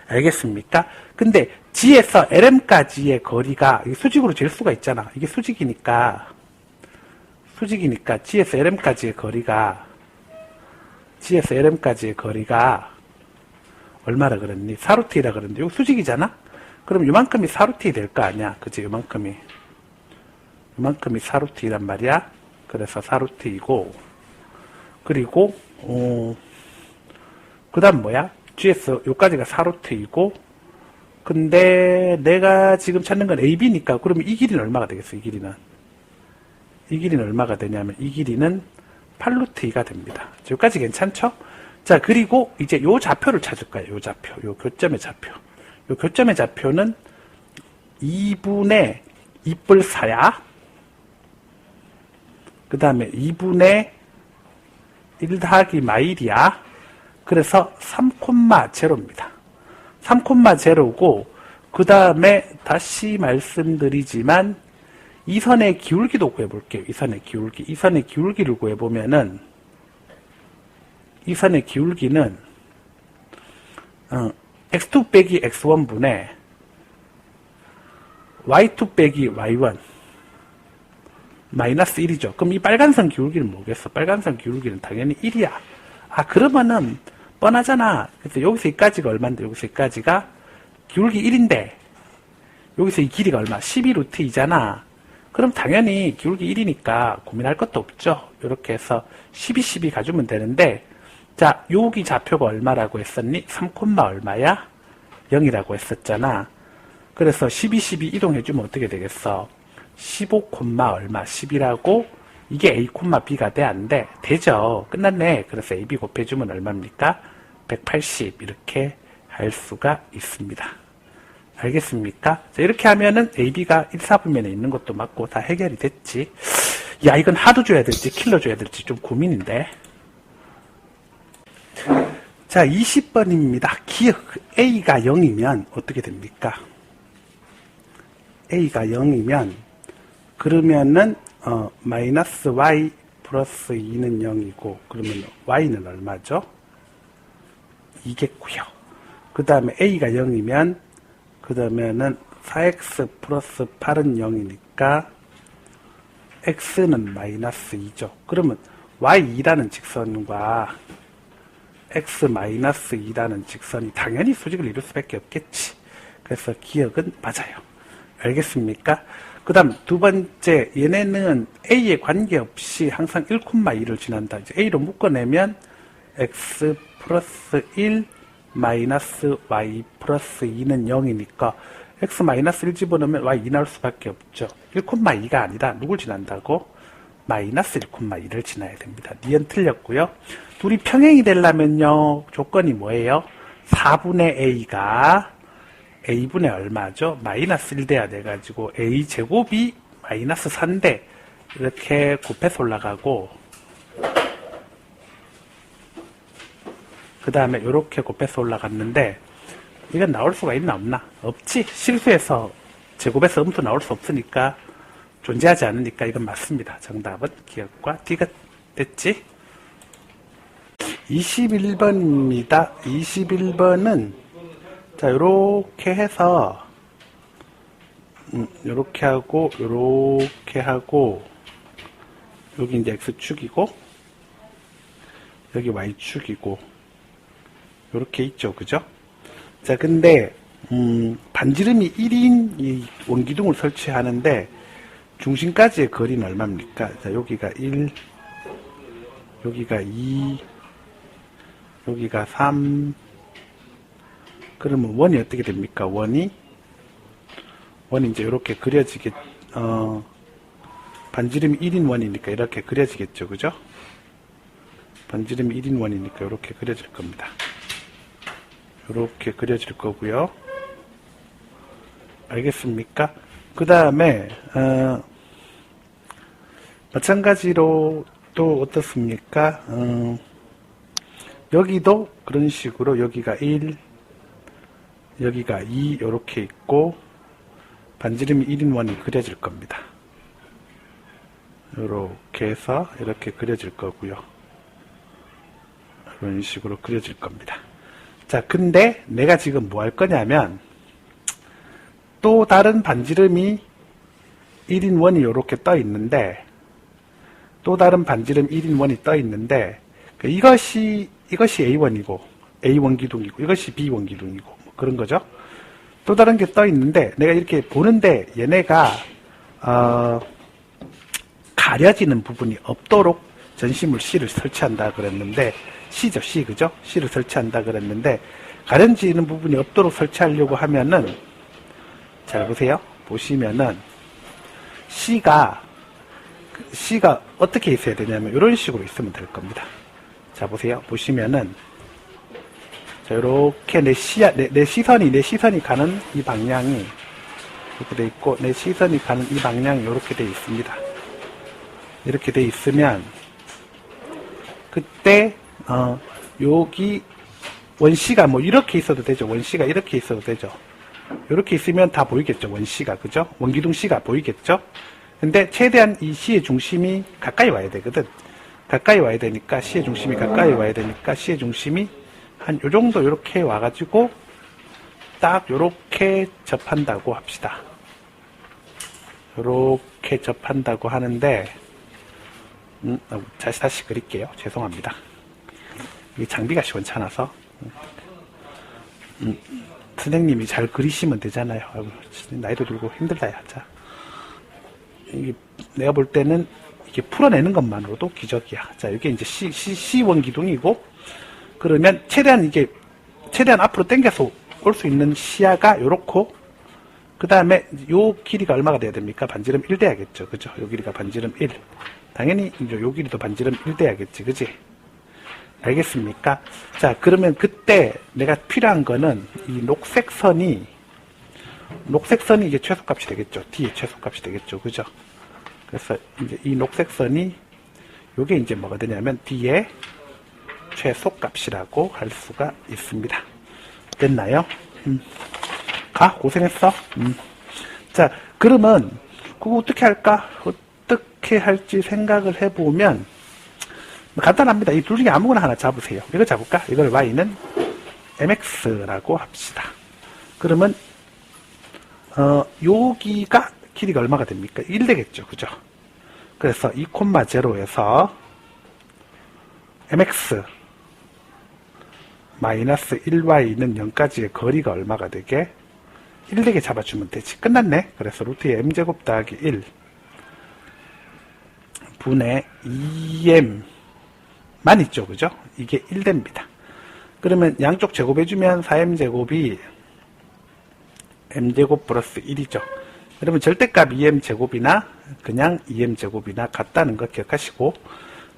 알겠습니까? 근데 G에서 LM까지의 거리가 수직으로 잴 수가 있잖아. 이게 수직이니까 G에서 LM까지의 거리가 얼마라 그랬니? 4루트이라 그랬는데 여기 수직이잖아? 그럼 요만큼이 4루트이 될 거 아니야? 그치? 요만큼이 4루트이란 말이야. 그래서 4루트이고 그리고 그 다음 뭐야? G에서 요까지가 4루트이고 근데 내가 지금 찾는 건 AB니까 그러면 이 길이는 얼마가 되겠어? 이 길이는 얼마가 되냐면 이 길이는 8루트2가 됩니다. 여기까지 괜찮죠? 자, 그리고 이제 요 좌표를 찾을 거예요. 요 좌표. 요 교점의 좌표. 요 교점의 좌표는 2분의 2뿔 4야. 그 다음에 2분의 1 더하기 마일이야. 그래서 3,0입니다. 3,0고 그 다음에 다시 말씀드리지만 이 선의 기울기도 구해볼게요. 이 선의 기울기를 구해보면은 이 선의 기울기는 x2 빼기 x1분의 y2 빼기 y1 마이너스 1이죠. 그럼 이 빨간선 기울기는 뭐겠어? 빨간선 기울기는 당연히 1이야. 아, 그러면은 뻔하잖아. 그래서 여기서 여기까지가 얼마인데 여기서 여기까지가 기울기 1인데 여기서 이 길이가 얼마? 12루트이잖아. 그럼 당연히 기울기 1이니까 고민할 것도 없죠. 이렇게 해서 12, 12 가주면 되는데 자, 여기 좌표가 얼마라고 했었니? 3, 얼마야? 0이라고 했었잖아. 그래서 12, 12 이동해주면 어떻게 되겠어? 15, 얼마? 10이라고 이게 A, B가 돼? 안 돼? 되죠. 끝났네. 그래서 AB 곱해주면 얼마입니까? 180 이렇게 할 수가 있습니다. 알겠습니까? 자, 이렇게 하면은 AB가 1, 4분면에 있는 것도 맞고 다 해결이 됐지. 야, 이건 하드 줘야 될지 킬러 줘야 될지 좀 고민인데. 자, 20번입니다. 기억 A가 0이면 어떻게 됩니까? A가 0이면 그러면은 마이너스 Y 플러스 2는 0이고 그러면 Y는 얼마죠? 2겠고요. 그 다음에 A가 0이면 그 다음에는 4X 플러스 8은 0이니까 X는 마이너스 2죠. 그러면 Y2라는 직선과 X 마이너스 2라는 직선이 당연히 수직을 이룰 수밖에 없겠지. 그래서 기억은 맞아요. 알겠습니까? 그 다음 두 번째, 얘네는 A에 관계없이 항상 1,2를 지난다. 이제 A로 묶어내면 X 플러스 1 마이너스 Y 플러스 2는 0이니까 X 마이너스 1 집어넣으면 Y 2 나올 수밖에 없죠. 1,2가 아니라 누굴 지난다고? 마이너스 1,2를 지나야 됩니다. 니은 틀렸고요. 둘이 평행이 되려면요. 조건이 뭐예요? 4분의 A가 A분의 얼마죠? 마이너스 1 돼야 돼가지고 A 제곱이 마이너스 4인데 이렇게 곱해서 올라가고 그 다음에 이렇게 곱해서 올라갔는데 이건 나올 수가 있나 없나? 없지. 실수해서 제곱해서 음수 나올 수 없으니까 존재하지 않으니까 이건 맞습니다. 정답은 기억과 D가 됐지? 21번입니다. 21번은 자, 요렇게 해서 요렇게 하고 요렇게 하고 여기 이제 X축이고 여기 Y축이고 요렇게 있죠. 그죠? 자, 근데 반지름이 1인 이 원기둥을 설치하는데 중심까지의 거리는 얼마입니까? 자, 여기가 1, 여기가 2, 여기가 3. 그러면 원이 어떻게 됩니까? 원이 이제 이렇게 그려지게, 반지름이 1인 원이니까 이렇게 그려지겠죠. 그죠? 반지름이 1인 원이니까 이렇게 그려질 겁니다. 이렇게 그려질 거고요. 알겠습니까? 그 다음에, 마찬가지로 또 어떻습니까? 여기도 그런 식으로 여기가 1, 여기가 2 이렇게 있고 반지름이 1인 원이 그려질 겁니다. 이렇게 해서 이렇게 그려질 거고요. 이런 식으로 그려질 겁니다. 자, 근데 내가 지금 뭐 할 거냐면 또 다른 반지름이 1인 원이 이렇게 떠 있는데 또 다른 반지름 1인 원이 떠 있는데 이것이 A1이고 A1 기둥이고 이것이 B1 기둥이고 뭐 그런 거죠. 또 다른 게 떠 있는데 내가 이렇게 보는데 얘네가 가려지는 부분이 없도록 전시물 C를 설치한다 그랬는데 C죠, C 그죠? C를 설치한다 그랬는데 가려지는 부분이 없도록 설치하려고 하면은 잘 보세요. 보시면은 C가 어떻게 있어야 되냐면 이런 식으로 있으면 될 겁니다. 자, 보세요. 보시면은 자, 이렇게 내 시선이 가는 이 방향이 이렇게 돼 있고 내 시선이 가는 이 방향이 이렇게 돼 있습니다. 이렇게 돼 있으면 그때 여기 원C가 뭐 이렇게 있어도 되죠. 원C가 이렇게 있어도 되죠. 이렇게 있으면 다 보이겠죠. 원C가 그죠? 원기둥 C가 보이겠죠? 근데 최대한 이 C의 중심이 가까이 와야 되거든. 가까이 와야 되니까 C의 중심이 가까이 와야 되니까 C의 중심이 한 요 정도 요렇게 와가지고 딱 요렇게 접한다고 합시다. 요렇게 접한다고 하는데 다시 그릴게요. 죄송합니다. 이 장비가 시원찮아서 선생님이 잘 그리시면 되잖아요. 나이도 들고 힘들다 야. 자, 이게 내가 볼 때는 이렇게 풀어내는 것만으로도 기적이야. 자, 이게 이제 C1 기둥이고 그러면 최대한 앞으로 당겨서 올 수 있는 시야가 요렇고 그 다음에 요 길이가 얼마가 돼야 됩니까? 반지름 1 돼야겠죠. 그죠? 요 길이가 반지름 1. 당연히 이제 요 길이도 반지름 1 돼야겠지. 그지? 알겠습니까? 자, 그러면 그때 내가 필요한 거는 이 녹색선이 이게 최소값이 되겠죠. D의 최소값이 되겠죠. 그죠? 그래서 이제 이 녹색선이 요게 이제 뭐가 되냐면 D의 최소값이라고 할 수가 있습니다. 됐나요? 고생했어. 자, 그러면 그거 어떻게 할까? 어떻게 할지 생각을 해보면 간단합니다. 이 둘 중에 아무거나 하나 잡으세요. 이걸 잡을까? 이걸 Y는 MX라고 합시다. 그러면 여기가 길이가 얼마가 됩니까? 1 되겠죠. 그죠? 그래서 2,0에서 MX 마이너스 1Y는 0까지의 거리가 얼마가 되게? 1 되게 잡아주면 되지. 끝났네. 그래서 루트의 M제곱 더하기 1 분의 2M만 있죠. 그죠? 이게 1 됩니다. 그러면 양쪽 제곱해주면 4M제곱이 M제곱 플러스 1이죠. 여러분 절대값 2M제곱이나 그냥 2M제곱이나 같다는 거 기억하시고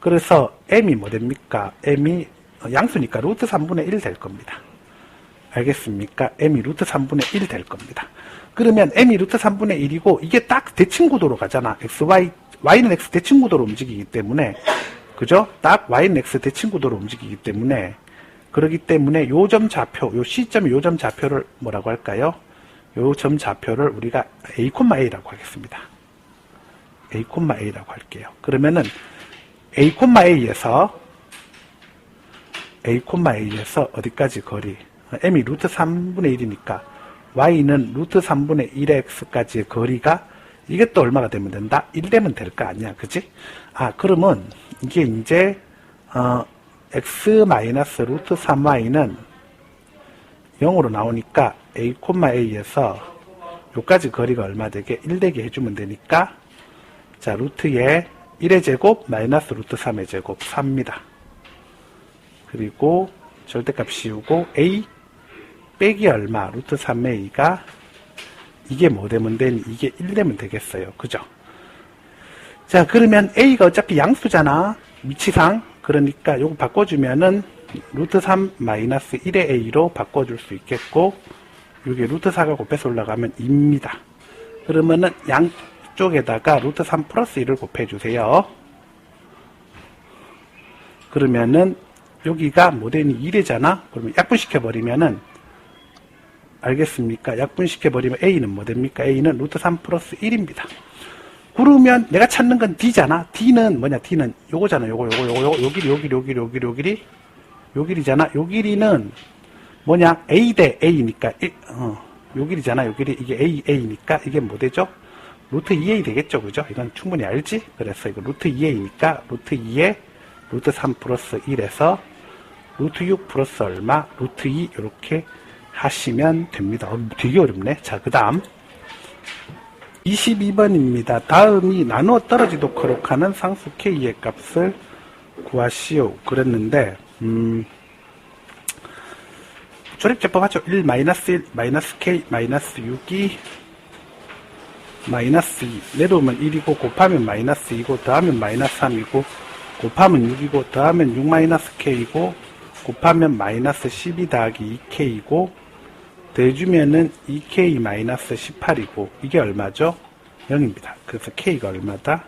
그래서 M이 뭐 됩니까? M이 양수니까 루트 3분의 1 될 겁니다. 알겠습니까? M이 루트 3분의 1 될 겁니다. 그러면 M이 루트 3분의 1이고 이게 딱 대칭구도로 가잖아. Y는 X 대칭구도로 움직이기 때문에 그죠? 딱 Y는 X 대칭구도로 움직이기 때문에 그러기 때문에 요 점 좌표, 요 C점의 요 점 좌표를 뭐라고 할까요? 요 점 좌표를 우리가 A,A라고 하겠습니다. A,A라고 할게요. 그러면은 A,A에서 어디까지 거리? M이 루트 3분의 1이니까 Y는 루트 3분의 1의 X까지의 거리가 이게 또 얼마가 되면 된다? 1 되면 될 거 아니야. 그지? 그러면 이게 이제 X 마이너스 루트 3Y는 0으로 나오니까 A,A에서 요까지 거리가 얼마 되게? 1 되게 해주면 되니까 자, 루트의 1의 제곱 마이너스 루트 3의 제곱 4입니다. 그리고 절대값 씌우고 A 빼기 얼마 루트 3a가 이게 뭐 되면 되니? 이게 1 되면 되겠어요. 그죠? 자, 그러면 A가 어차피 양수잖아. 위치상. 그러니까 요거 바꿔주면은 루트 3 마이너스 1의 A로 바꿔줄 수 있겠고, 요게 루트 4가 곱해서 올라가면 2입니다. 그러면은 양쪽에다가 루트 3 플러스 1을 곱해주세요. 그러면은 여기가 모델이 2되잖아? 그러면 약분시켜버리면은, 알겠습니까? 약분시켜버리면 A는 뭐 됩니까? A는 루트 3 플러스 1입니다. 그러면 내가 찾는 건 D잖아. D는 뭐냐? D는 요거잖아. 요거. 요 길이잖아. 요 길이는 뭐냐? A 대 A니까, 요 길이잖아. 요 길이, 이게 A니까 이게 뭐 되죠? 루트 2A 되겠죠. 그죠? 이건 충분히 알지? 그래서 이거 루트 2A니까 루트 2에 루트 3 플러스 1에서 루트 6 플러스 얼마? 루트 2 이렇게 하시면 됩니다. 되게 어렵네. 자, 그 다음 22번입니다. 다음이 나누어 떨어지도록 하는 상수 K의 값을 구하시오. 그랬는데 조립제법 하죠. 1 마이너스 K 마이너스 6이 마이너스 2 내려오면 1이고 곱하면 마이너스 2고 더하면 마이너스 3이고 곱하면 6이고 더하면 6 마이너스 K이고 곱하면 마이너스 12 더하기 2K이고 대주면은 2K 마이너스 18이고 이게 얼마죠? 0입니다. 그래서 K가 얼마다?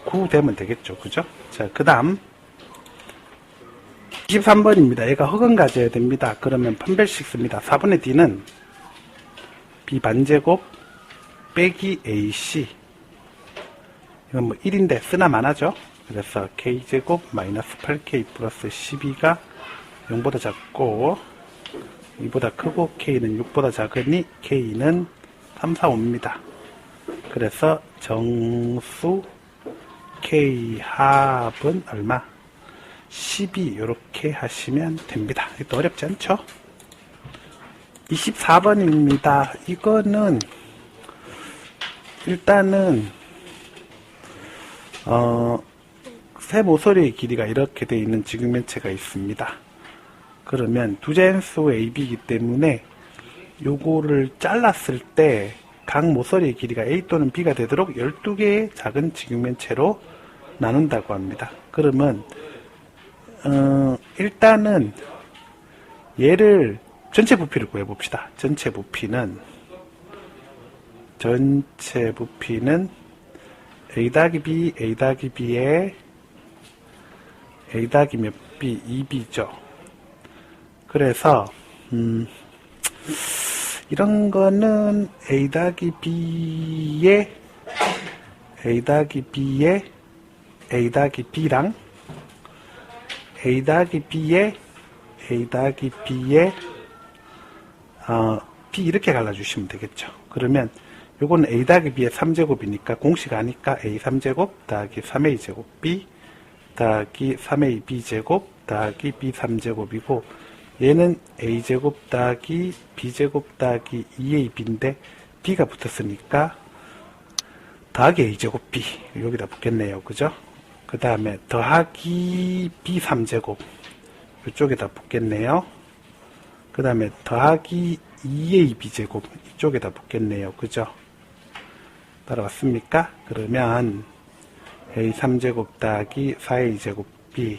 9 되면 되겠죠. 그죠? 자, 그 다음 23번입니다. 얘가 흑은 가져야 됩니다. 그러면 판별식 씁니다. 4분의 D는 B 반제곱 빼기 AC 이건 뭐 1인데 쓰나 마나죠? 그래서 K제곱 마이너스 8K 플러스 12가 0보다 작고 2보다 크고 K는 6보다 작으니 K는 3, 4, 5입니다. 그래서 정수 K 합은 얼마? 12 이렇게 하시면 됩니다. 이것도 어렵지 않죠? 24번입니다. 이거는 일단은 세 모서리의 길이가 이렇게 되어 있는 직육면체가 있습니다. 그러면 두 자연수 AB이기 때문에 요거를 잘랐을 때 각 모서리의 길이가 A 또는 B가 되도록 12개의 작은 직육면체로 나눈다고 합니다. 그러면 일단은 얘를 전체 부피를 구해봅시다. 전체 부피는 A 더하기 B, A 더하기 B에 A 더하기 몇 B, 2B죠. 그래서 이런 거는 A 더하기 B에 A 더하기 B에 A 더하기 B랑 A 더하기 B에 A 더하기 B에 B 이렇게 갈라주시면 되겠죠. 그러면 요거는 A 더하기 B의 3제곱이니까 공식 아니까 A 3제곱 더하기 3A 제곱 B 더하기 3A B 제곱 더하기 B 3제곱이고 얘는 A제곱 더하기 B제곱 더하기 2AB인데 B가 붙었으니까 더하기 A제곱 B 여기다 붙겠네요. 그죠? 그 다음에 더하기 B 3제곱 이쪽에다 붙겠네요. 그 다음에 더하기 2AB제곱 이쪽에다 붙겠네요. 그죠? 따라왔습니까? 그러면 A 3제곱 더하기 4A제곱 B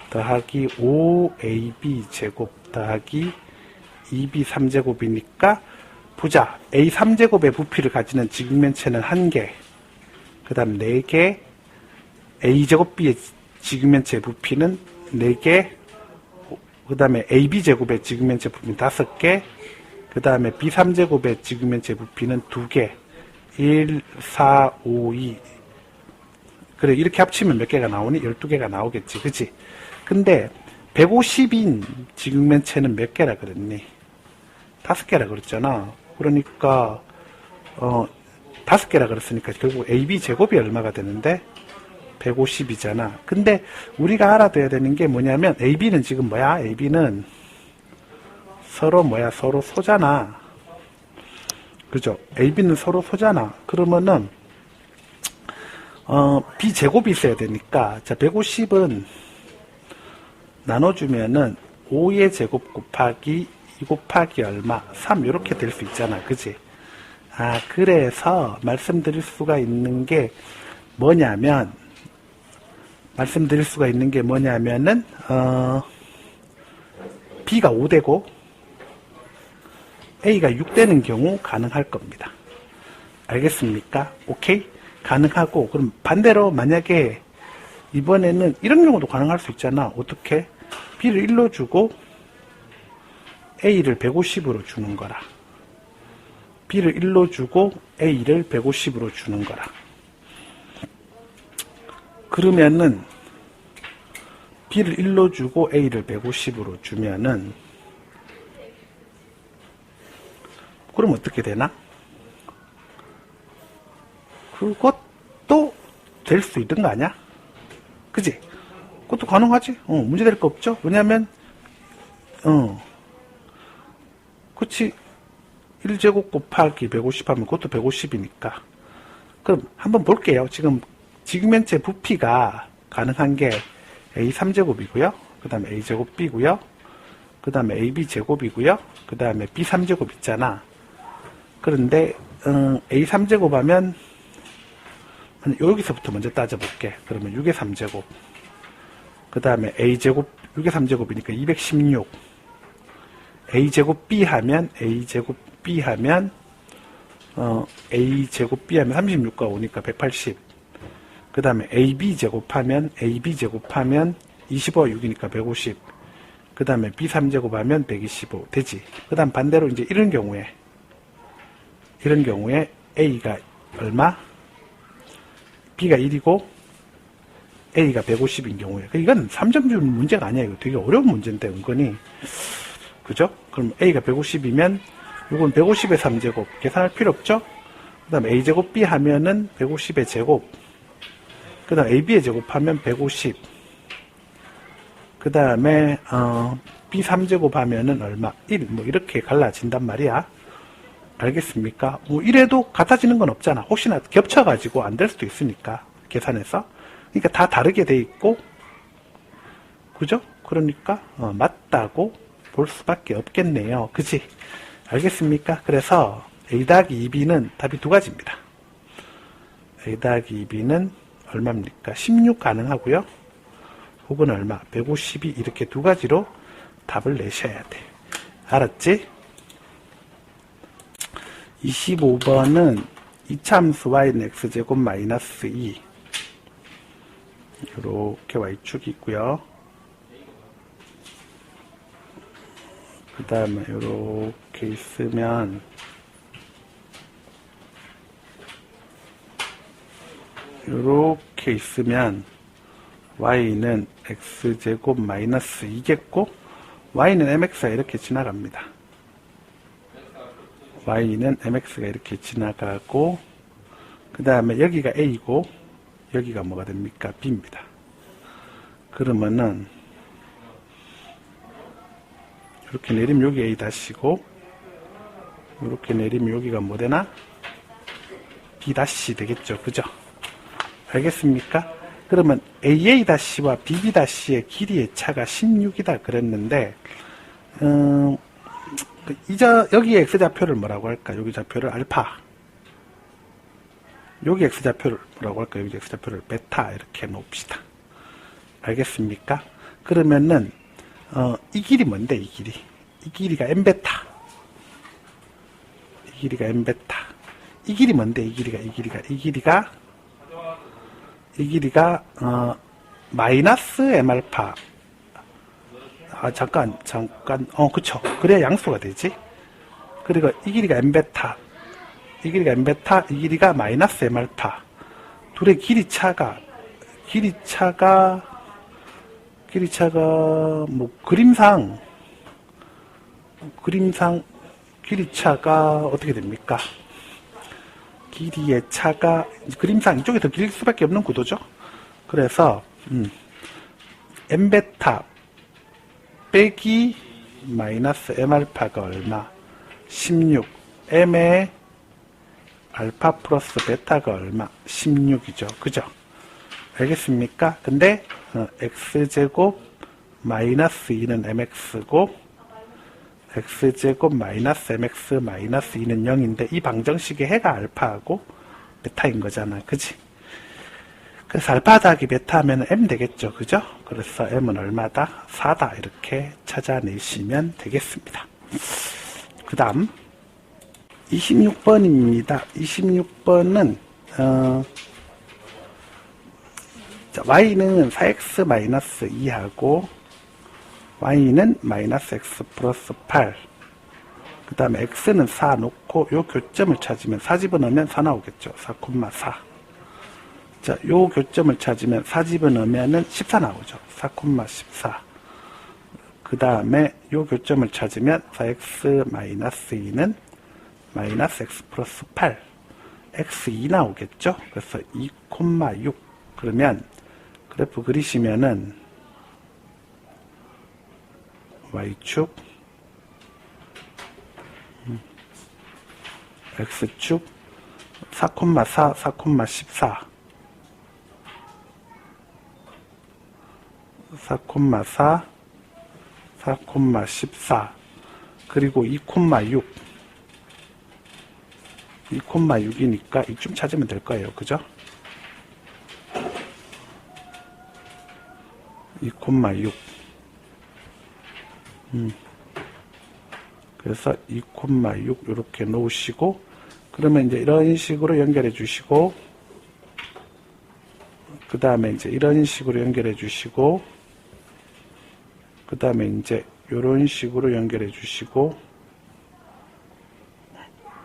더하기 5AB 제곱 더하기 2B 3제곱이니까 보자. A 3제곱의 부피를 가지는 직육면체는 1개 그 다음 4개 A 제곱 B의 직육면체 부피는 4개 그 다음에 AB 제곱의 직육면체 부피는 5개 그 다음에 B 3제곱의 직육면체 부피는 2개 1, 4, 5, 2 그래 이렇게 합치면 몇 개가 나오니? 12개가 나오겠지. 그치? 근데 150인 직육면체는 몇 개라 그랬니? 5개라 그랬잖아. 그러니까 5개라 그랬으니까 결국 AB 제곱이 얼마가 되는데 150이잖아. 근데 우리가 알아둬야 되는 게 뭐냐면 AB는 지금 뭐야? AB는 서로 뭐야? 서로 소잖아. 그죠? AB는 서로 소잖아. 그러면은 B 제곱이 있어야 되니까 자 150은 나눠주면은 5 5의 제곱 곱하기 2 곱하기 얼마 3 이렇게 될 수 있잖아. 그지? 그래서 말씀드릴 수가 있는 게 뭐냐면 B가 5되고 A가 6되는 경우 가능할 겁니다. 알겠습니까? 오케이? 가능하고, 그럼 반대로 만약에 이번에는 이런 경우도 가능할 수 있잖아. 어떻게? B를 1로 주고 A를 150으로 주는 거라. B를 1로 주고 A를 150으로 주는 거라. 그러면은 B를 1로 주고 A를 150으로 주면은 그럼 어떻게 되나? 그것도 될 수 있는 거 아니야? 그지? 그것도 가능하지? 문제될 거 없죠? 왜냐면 그치 1제곱 곱하기 150 하면 그것도 150이니까. 그럼 한번 볼게요. 지금 현재 부피가 가능한 게 A 3제곱이고요. 그 다음에 A 제곱 B고요. 그 다음에 AB 제곱이고요. 그 다음에 B 3제곱 있잖아. 그런데 A 3제곱 하면 여기서부터 먼저 따져볼게. 그러면 6의 3제곱. 그 다음에 A 제곱 6의 3제곱이니까 216. A 제곱 B 하면 A 제곱 B 하면 A 제곱 B 하면 36가 오니까 180. 그 다음에 AB 제곱하면 25 6이니까 150. 그 다음에 B 3제곱하면 125 되지. 그 다음 반대로 이제 이런 경우에 A가 얼마? B가 1이고 A가 150인 경우에 이건 3점 주는 문제가 아니야. 이거 되게 어려운 문제인데 은근히. 그죠? 그럼 A가 150이면 이건 150의 3제곱 계산할 필요 없죠? 그 다음에 A제곱 B 하면은 150의 제곱. 그 다음 AB의 제곱하면 150. 그 다음에 B 3제곱 하면은 얼마? 1. 뭐 이렇게 갈라진단 말이야. 알겠습니까? 뭐 이래도 같아지는 건 없잖아. 혹시나 겹쳐가지고 안 될 수도 있으니까 계산해서. 그러니까 다 다르게 돼 있고, 그죠? 그러니까 맞다고 볼 수밖에 없겠네요. 그치? 알겠습니까? 그래서 A 더하기 2B는 답이 두 가지입니다. A 더하기 2B는 얼마입니까? 16 가능하고요. 혹은 얼마? 152 이렇게 두 가지로 답을 내셔야 돼. 알았지? 25번은 이차함수 y는 x제곱 마이너스 2 이렇게 y축이 있고요. 그 다음에 이렇게 있으면 y는 x제곱 마이너스 2겠고 y는 mx가 이렇게 지나갑니다. y는 mx가 이렇게 지나가고 그 다음에 여기가 a고 여기가 뭐가 됩니까? b입니다. 그러면은 이렇게 내리면 여기 a 다시고 이렇게 내리면 여기가 뭐 되나? b 다시 되겠죠. 그죠? 알겠습니까? 그러면 AA-와 BB-의 길이의 차가 16이다 그랬는데 여기 x좌표를 뭐라고 할까? 여기 좌표를 알파. 여기 x좌표를 뭐라고 할까? 여기 x좌표를 베타 이렇게 놓읍시다. 알겠습니까? 그러면은 이 길이 뭔데? 이 길이가 m베타. 이 길이가 m베타. 이 길이 뭔데? 이 길이가 마이너스 m알파. 잠깐 그쵸. 그래야 양수가 되지. 그리고 이 길이가 m베타. 이 길이가 마이너스 m알파. 둘의 길이 차가 뭐 그림상 길이 차가 어떻게 됩니까? 길이의 차가 그림상 이쪽이 더 길 수밖에 없는 구도죠. 그래서 m베타 빼기 마이너스 m알파가 얼마? 16. m의 알파 플러스 베타가 얼마? 16이죠. 그죠? 알겠습니까? 근데 x제곱 마이너스 2는 mx고 x제곱 마이너스 mx 마이너스 2는 0인데 이 방정식의 해가 알파하고 베타인 거잖아. 그지? 그래서 알파 더하기 베타 하면 m 되겠죠. 그죠? 그래서 m은 얼마다? 4다. 이렇게 찾아내시면 되겠습니다. 그 다음 26번입니다. 26번은 y는 4x-2하고 y는 마이너스 x 플러스 8 그 다음에 x는 4 놓고 요 교점을 찾으면 4 집어넣으면 4 나오겠죠. 4,4 자, 요 교점을 찾으면 4 집어넣으면 14 나오죠. 4,14 그 다음에 요 교점을 찾으면 4x-2는 마이너스 x 플러스 8 x2 나오겠죠. 그래서 2,6 그러면 그래프 그리시면은 y축 x축 4,4 4,14 4,4 4,14 그리고 2,6 2,6이니까 이쯤 찾으면 될 거예요. 그죠? 2,6 그래서 2,6 이렇게 놓으시고 그러면 이제 이런 식으로 연결해 주시고 그 다음에 이제 이런 식으로 연결해 주시고 그 다음에 이제 이런 식으로 연결해 주시고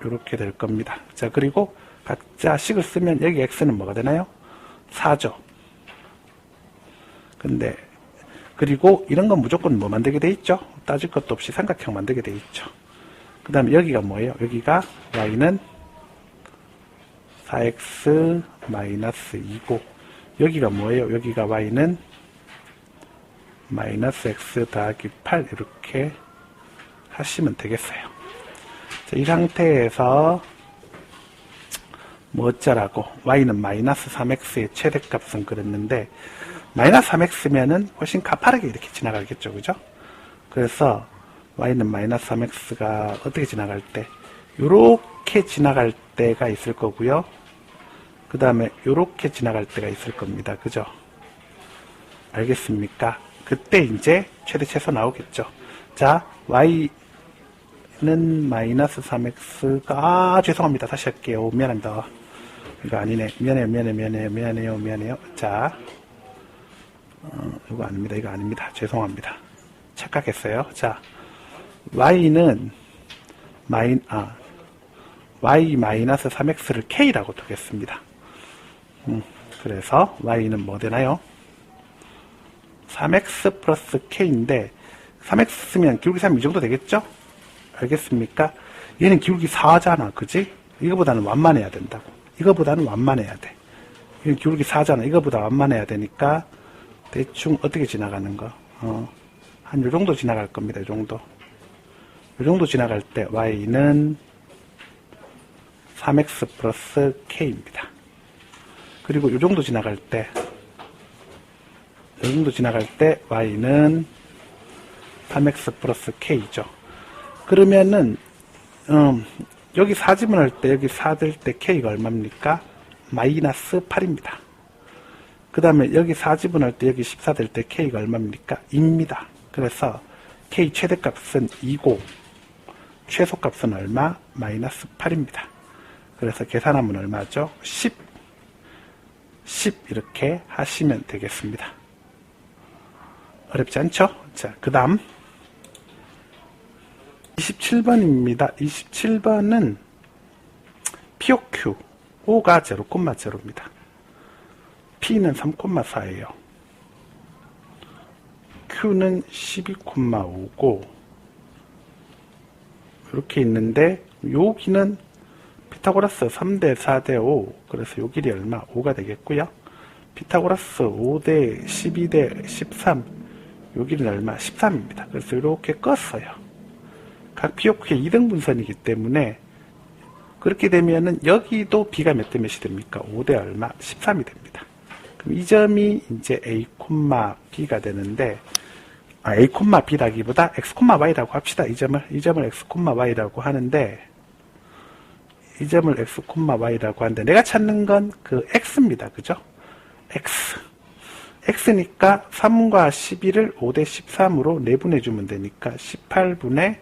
이렇게 될 겁니다. 자, 그리고 각자 식을 쓰면 여기 x는 뭐가 되나요? 4죠. 근데 그리고 이런 건 무조건 뭐 만들게 돼 있죠? 따질 것도 없이 삼각형 만들게 돼 있죠. 그 다음에 여기가 뭐예요? 여기가 y는 4x 마이너스 2고 여기가 뭐예요? 여기가 y는 마이너스 x 더하기 8 이렇게 하시면 되겠어요. 자, 이 상태에서 뭐 어쩌라고 y는 마이너스 3x의 최대값은 그랬는데 마이너스 3x면은 훨씬 가파르게 이렇게 지나가겠죠. 그죠? 그래서 y는 마이너스 3x가 어떻게 지나갈 때 요렇게 지나갈 때가 있을 거고요. 그 다음에 요렇게 지나갈 때가 있을 겁니다. 그죠? 알겠습니까? 그때 이제 최대 최소 나오겠죠. 자, y는 마이너스 3x가 죄송합니다. 다시 할게요. 미안합니다. 이거 아니네. 미안해요. 자, 이거 아닙니다. 이거 아닙니다. 죄송합니다. 착각했어요. 자, y는 y 마이너스 3x를 k라고 두겠습니다. 그래서 y는 뭐 되나요? 3x 플러스 k인데 3x면 기울기 3 이 정도 되겠죠? 알겠습니까? 얘는 기울기 4잖아. 그지? 이거보다는 완만해야 된다고. 이거보다는 완만해야 돼. 얘는 기울기 4잖아. 이거보다 완만해야 되니까 대충 어떻게 지나가는 거? 한 요 정도 지나갈 겁니다. 요 정도. 요 정도 지나갈 때 y는 3x 플러스 k입니다. 그리고 요 정도 지나갈 때 y는 3x 플러스 k죠. 그러면은 여기 4 집어넣을 때 여기 4 될 때 k가 얼마입니까? 마이너스 8입니다. 그 다음에 여기 4 집어넣을 때 여기 14 될 때 k가 얼마입니까? 2입니다. 그래서 k 최대값은 2고 최소값은 얼마? 마이너스 8입니다. 그래서 계산하면 얼마죠? 10 이렇게 하시면 되겠습니다. 어렵지 않죠? 자, 그 다음 27번입니다. 27번은 POQ 5가 0,0입니다. P는 3,4예요. Q는 12,5고 이렇게 있는데 여기는 피타고라스 3대 4대 5 그래서 요 길이 얼마? 5가 되겠고요. 피타고라스 5대 12대 13 요 길이는 얼마? 13입니다. 그래서 이렇게 껐어요. 각 POQ의 2등분선이기 때문에 그렇게 되면은 여기도 B가 몇 대 몇이 됩니까? 5대 얼마? 13이 됩니다. 그럼 이 점이 이제 A, B가 되는데 A, B라기보다 X, Y라고 합시다. 이 점을 X, Y라고 하는데, 이 점을 X, Y라고 하는데, 내가 찾는 건 그 X입니다. 그죠? X. X니까 3과 11을 5대 13으로 내분해주면 되니까 18분의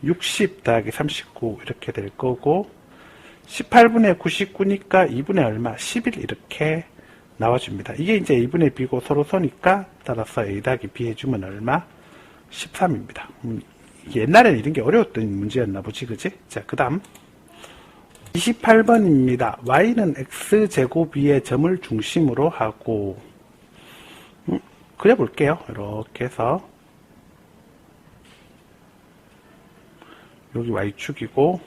60 더하기 39 이렇게 될 거고, 18분의 99니까 2분의 얼마? 11 이렇게 나와줍니다. 이게 이제 A분의 B고 서로 서니까 따라서 A 더하기 B 해주면 얼마? 13입니다. 옛날에는 이런 게 어려웠던 문제였나 보지, 그지? 자, 그 다음 28번입니다. Y는 X제곱 위에 점을 중심으로 하고, 그려볼게요. 이렇게 해서 여기 Y축이고,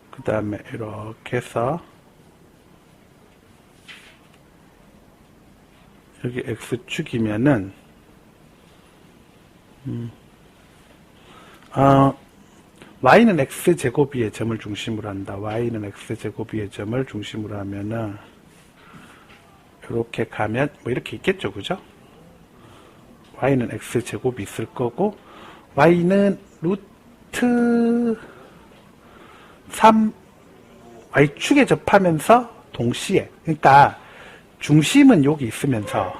그 다음에 이렇게 해서 여기 X축이면은 Y는 X제곱 위에 점을 중심으로 한다. Y는 X제곱 위에 점을 중심으로 하면은 이렇게 가면 뭐 이렇게 있겠죠, 그죠? Y는 X제곱이 있을 거고, Y는 루트 3 Y축에 접하면서 동시에, 그러니까 중심은 여기 있으면서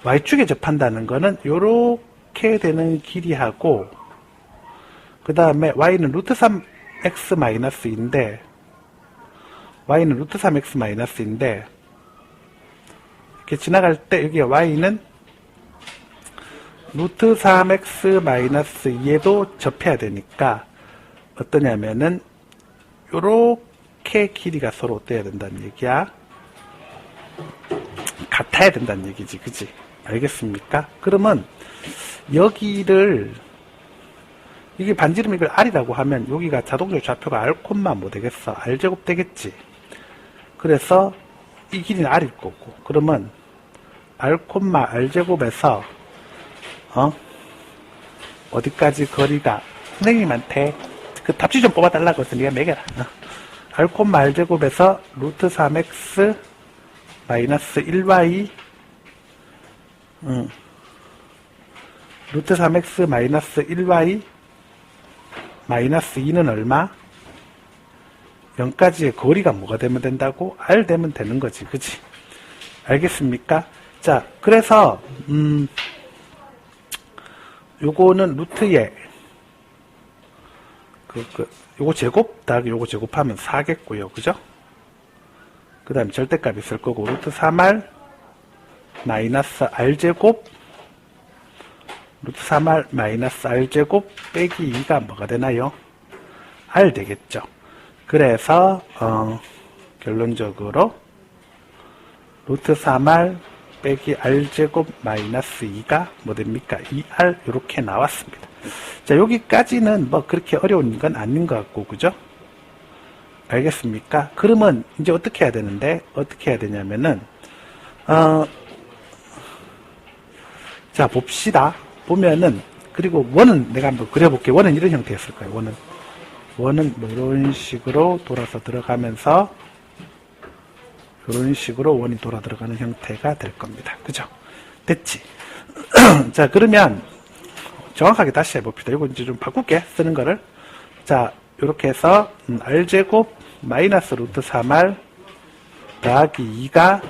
Y축에 접한다는 거는 요렇게 되는 길이하고, 그 다음에 Y는 루트 3x 마이너스인데, Y는 루트 3x 마이너스인데, 이렇게 지나갈 때 여기 Y는 루트 3x 마이너스 2에도 접해야 되니까 어떠냐면은 요렇게 길이가 서로 어때야 된다는 얘기야? 같아야 된다는 얘기지, 그치? 알겠습니까? 그러면 여기를, 이게 반지름 이걸 R이라고 하면 여기가 자동적으로 좌표가 R, 뭐 되겠어? R제곱 되겠지? 그래서 이 길이는 R일 거고, 그러면 R, R제곱에서 어디까지 거리가, 선생님한테 그 답지 좀 뽑아달라고 해서 네가 매겨라. R, R제곱에서 루트 3x 마이너스 1y 루트 3x 마이너스 1y 마이너스 2는 얼마? 0까지의 거리가 뭐가 되면 된다고? R 되면 되는 거지, 그치? 알겠습니까? 자, 그래서 요거는 루트에 요거 제곱 더하기 요거 제곱하면 4겠고요, 그죠? 그 다음에 절대값 있을 거고, 루트 3R 마이너스 R제곱 루트 3R 마이너스 R제곱 빼기 2가 뭐가 되나요? R 되겠죠. 그래서 결론적으로 루트 3R 빼기 R제곱 마이너스 2가 뭐 됩니까? 2R 이렇게 나왔습니다. 자, 여기까지는 뭐 그렇게 어려운 건 아닌 것 같고, 그죠? 알겠습니까? 그러면 이제 어떻게 해야 되는데, 어떻게 해야 되냐면은 자, 봅시다. 보면은, 그리고 원은 내가 한번 그려볼게. 원은 이런 형태였을 거예요. 원은 뭐 이런 식으로 돌아서 들어가면서 이런 식으로 원이 돌아 들어가는 형태가 될 겁니다. 그죠? 됐지? 자, 그러면 정확하게 다시 해봅시다. 이거 이제 좀 바꿀게. 쓰는 거를. 자, 이렇게 해서 R제곱 마이너스 루트 3R 더하기 2가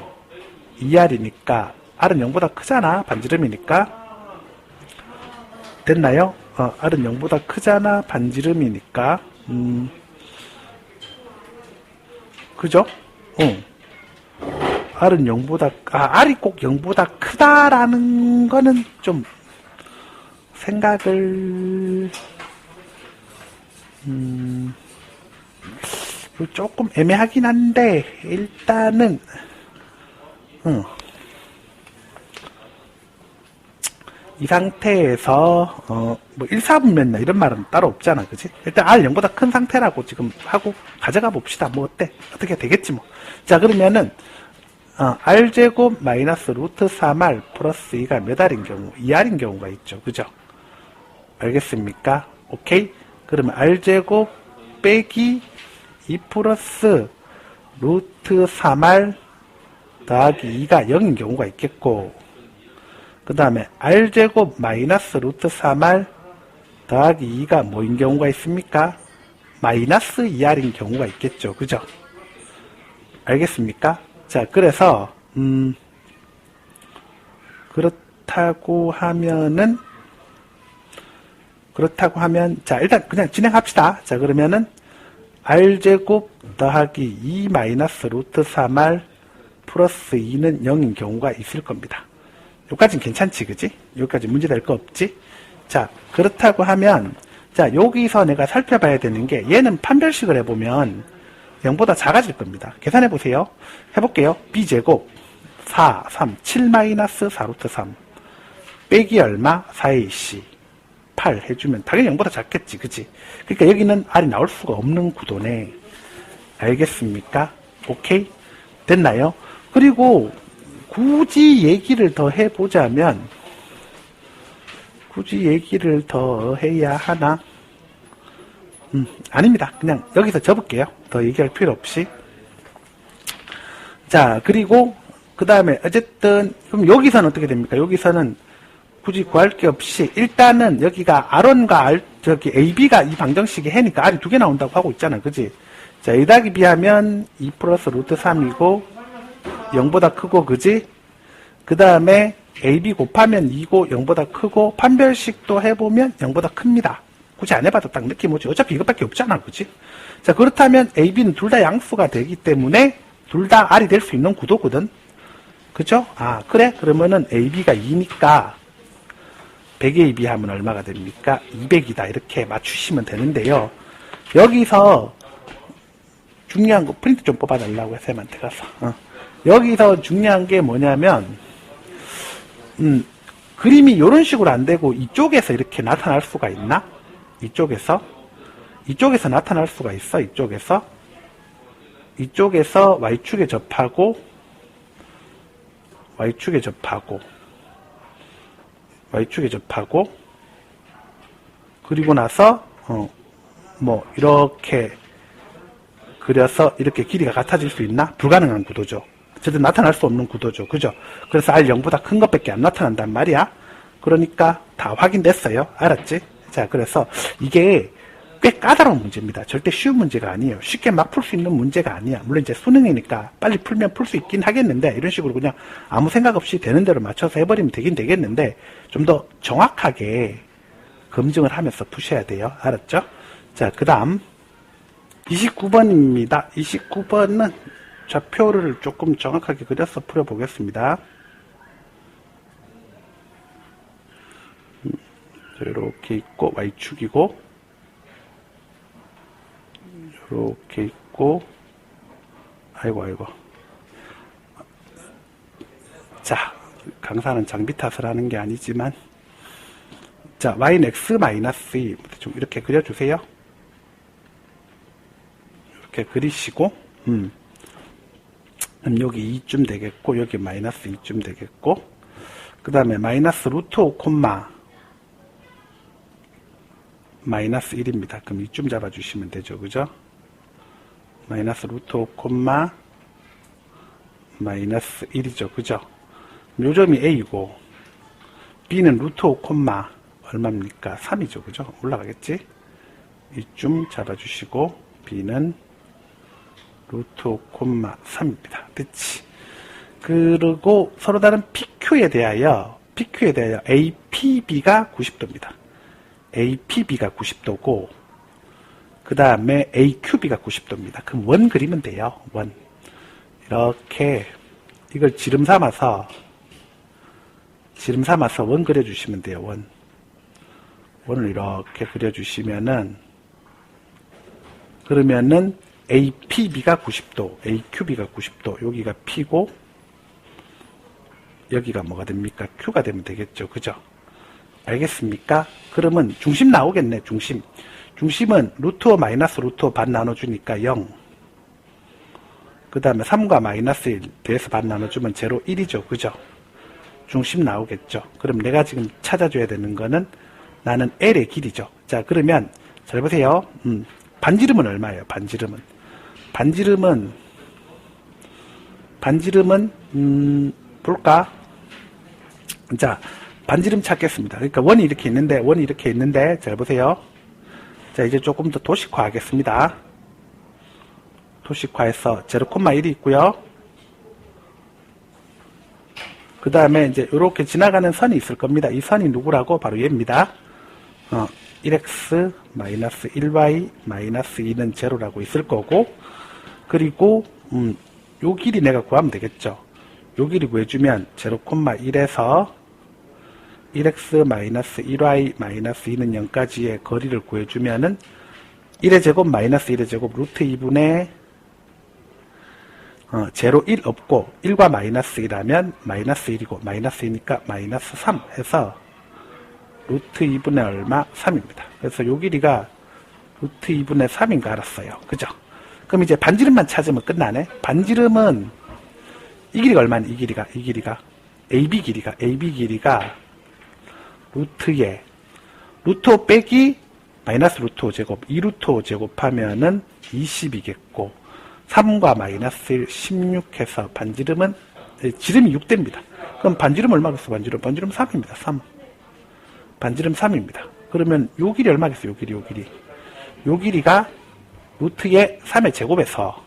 2R이니까 R은 0보다 크잖아. 반지름이니까. 됐나요? R은 0보다 크잖아. 반지름이니까. 그죠? R은 0보다, R이 꼭 0보다 크다라는 거는 좀 생각을, 조금 애매하긴 한데, 일단은, 이 상태에서 뭐 1사분면이나 이런 말은 따로 없잖아, 그치? 일단 R 0보다 큰 상태라고 지금 하고 가져가 봅시다. 뭐 어때? 어떻게 되겠지 뭐. 자, 그러면은 R제곱 마이너스 루트 3R 플러스 2가 몇 R인 경우? 2R인 경우가 있죠, 그죠? 알겠습니까? 오케이? 그러면 R제곱 빼기 2 플러스 루트 3R 더하기 2가 0인 경우가 있겠고, 그 다음에 r제곱 마이너스 루트 3r 더하기 2가 뭐인 경우가 있습니까? 마이너스 2r인 경우가 있겠죠. 그죠? 알겠습니까? 자, 그래서 그렇다고 하면 자, 일단 그냥 진행합시다. 자, 그러면은 r제곱 더하기 2 마이너스 루트 3r 플러스 2는 0인 경우가 있을 겁니다. 여기까지는 괜찮지, 그지? 여기까지 문제 될 거 없지? 자, 그렇다고 하면, 자, 여기서 내가 살펴봐야 되는 게, 얘는 판별식을 해보면 0보다 작아질 겁니다. 계산해보세요. 해볼게요. b제곱 4, 3, 7 마이너스 4 루트 3 빼기 얼마? 4ac 8 해주면 당연히 0보다 작겠지, 그치? 그러니까 여기는 r이 나올 수가 없는 구도네. 알겠습니까? 오케이? 됐나요? 그리고 굳이 얘기를 더 해보자면, 굳이 얘기를 더 해야 하나? 아닙니다. 그냥 여기서 접을게요. 더 얘기할 필요 없이. 자, 그리고 그 다음에 어쨌든 그럼 여기서는 어떻게 됩니까? 여기서는 굳이 구할 게 없이 일단은 여기가 R1과 AB가 이 방정식이 해니까 R이 두 개 나온다고 하고 있잖아. 그지? 자, A 더하기 B 하면 2 플러스 루트 3이고 0보다 크고, 그지? 그 다음에 AB 곱하면 2고 0보다 크고, 판별식도 해보면 0보다 큽니다. 굳이 안 해봐도 딱 느낌 오지. 어차피 이것밖에 없잖아. 그지? 자, 그렇다면 AB는 둘 다 양수가 되기 때문에 둘 다 R이 될 수 있는 구도거든. 그죠? 아, 그래? 그러면은 AB가 2니까 100AB 하면 얼마가 됩니까? 200이다. 이렇게 맞추시면 되는데요. 여기서 중요한 거 프린트 좀 뽑아달라고 쌤한테 가서. 여기서 중요한 게 뭐냐면 그림이 이런 식으로 안 되고 이쪽에서 이렇게 나타날 수가 있나? 이쪽에서 나타날 수가 있어. 이쪽에서 Y축에 접하고 그리고 나서 뭐 이렇게 그려서 이렇게 길이가 같아질 수 있나? 불가능한 구도죠. 어쨌든 나타날 수 없는 구도죠. 그죠? 그래서 R 0보다 큰 것밖에 안 나타난단 말이야. 그러니까 다 확인됐어요. 알았지? 자, 그래서 이게 꽤 까다로운 문제입니다. 절대 쉬운 문제가 아니에요. 쉽게 막 풀 수 있는 문제가 아니야. 물론 이제 수능이니까 빨리 풀면 풀 수 있긴 하겠는데, 이런 식으로 그냥 아무 생각 없이 되는 대로 맞춰서 해버리면 되긴 되겠는데, 좀 더 정확하게 검증을 하면서 푸셔야 돼요. 알았죠? 자, 그 다음 29번입니다. 29번은 좌표를 조금 정확하게 그려서 풀어보겠습니다. 이렇게 있고 Y축이고 이렇게 있고 아이고 자, 강사는 장비 탓을 하는 게 아니지만 자, Y는 X 마이너스 2 좀 이렇게 그려주세요. 이렇게 그리시고 여기 2쯤 되겠고 여기 마이너스 2쯤 되겠고 그 다음에 마이너스 루트 5 콤마 마이너스 1입니다. 그럼 2쯤 잡아주시면 되죠. 그죠? 마이너스 루트 5 콤마 마이너스 1이죠. 그죠? 요점이 A고 B는 루트 5 콤마 얼마입니까? 3이죠. 그죠? 올라가겠지? 이쯤 잡아주시고 B는 루트 5 콤마 3입니다. 됐지? 그리고 서로 다른 PQ에 대하여 APB가 90도입니다. APB가 90도고 그 다음에 AQB가 90도입니다. 그럼 원 그리면 돼요. 원. 이렇게 이걸 지름 삼아서 원 그려주시면 돼요. 원을 이렇게 그려주시면은 그러면은 APB가 90도, AQB가 90도, 여기가 P고 여기가 뭐가 됩니까? Q가 되면 되겠죠. 그죠? 알겠습니까? 그러면 중심 나오겠네. 중심은 루트 5 마이너스 루트 5 반 나눠주니까 0. 그 다음에 3과 마이너스 1 더해서 반 나눠주면 0, 1이죠. 그죠? 중심 나오겠죠. 그럼 내가 지금 찾아줘야 되는 거는 나는 L의 길이죠. 자, 그러면 잘 보세요. 반지름은 얼마예요? 반지름은 볼까? 자, 반지름 찾겠습니다. 그러니까 원이 이렇게 있는데, 잘 보세요. 자, 이제 조금 더 도식화 하겠습니다. 도식화해서 0,1이 있고요. 그 다음에 이제 이렇게 지나가는 선이 있을 겁니다. 이 선이 누구라고? 바로 얘입니다. 1x 1y 2는 제로라고 있을 거고, 그리고 요 길이 내가 구하면 되겠죠. 요 길이 구해주면 0,1에서 1x 1y 2는 0까지의 거리를 구해주면은 1의 제곱 마이너스 1의 제곱 루트 2분의 0, 1 없고 1과 마이너스 1하면 마이너스 1이고 마이너스 2니까 마이너스 3 해서 루트 2분의 얼마? 3입니다. 그래서 요 길이가 루트 2분의 3인 거 알았어요. 그죠? 그럼 이제 반지름만 찾으면 끝나네. 반지름은 이 길이가 얼마니? 이 길이가 AB 길이가 루트에 루트 5 빼기 마이너스 루트 5 제곱 2루트 5 제곱하면은 20이겠고 3과 마이너스 1 16해서 반지름은 지름이 6대입니다. 그럼 반지름 얼마겠어? 반지름 3입니다. 3. 반지름 3입니다. 그러면 요 길이 얼마겠어? 요 길이가 루트의 3의 제곱에서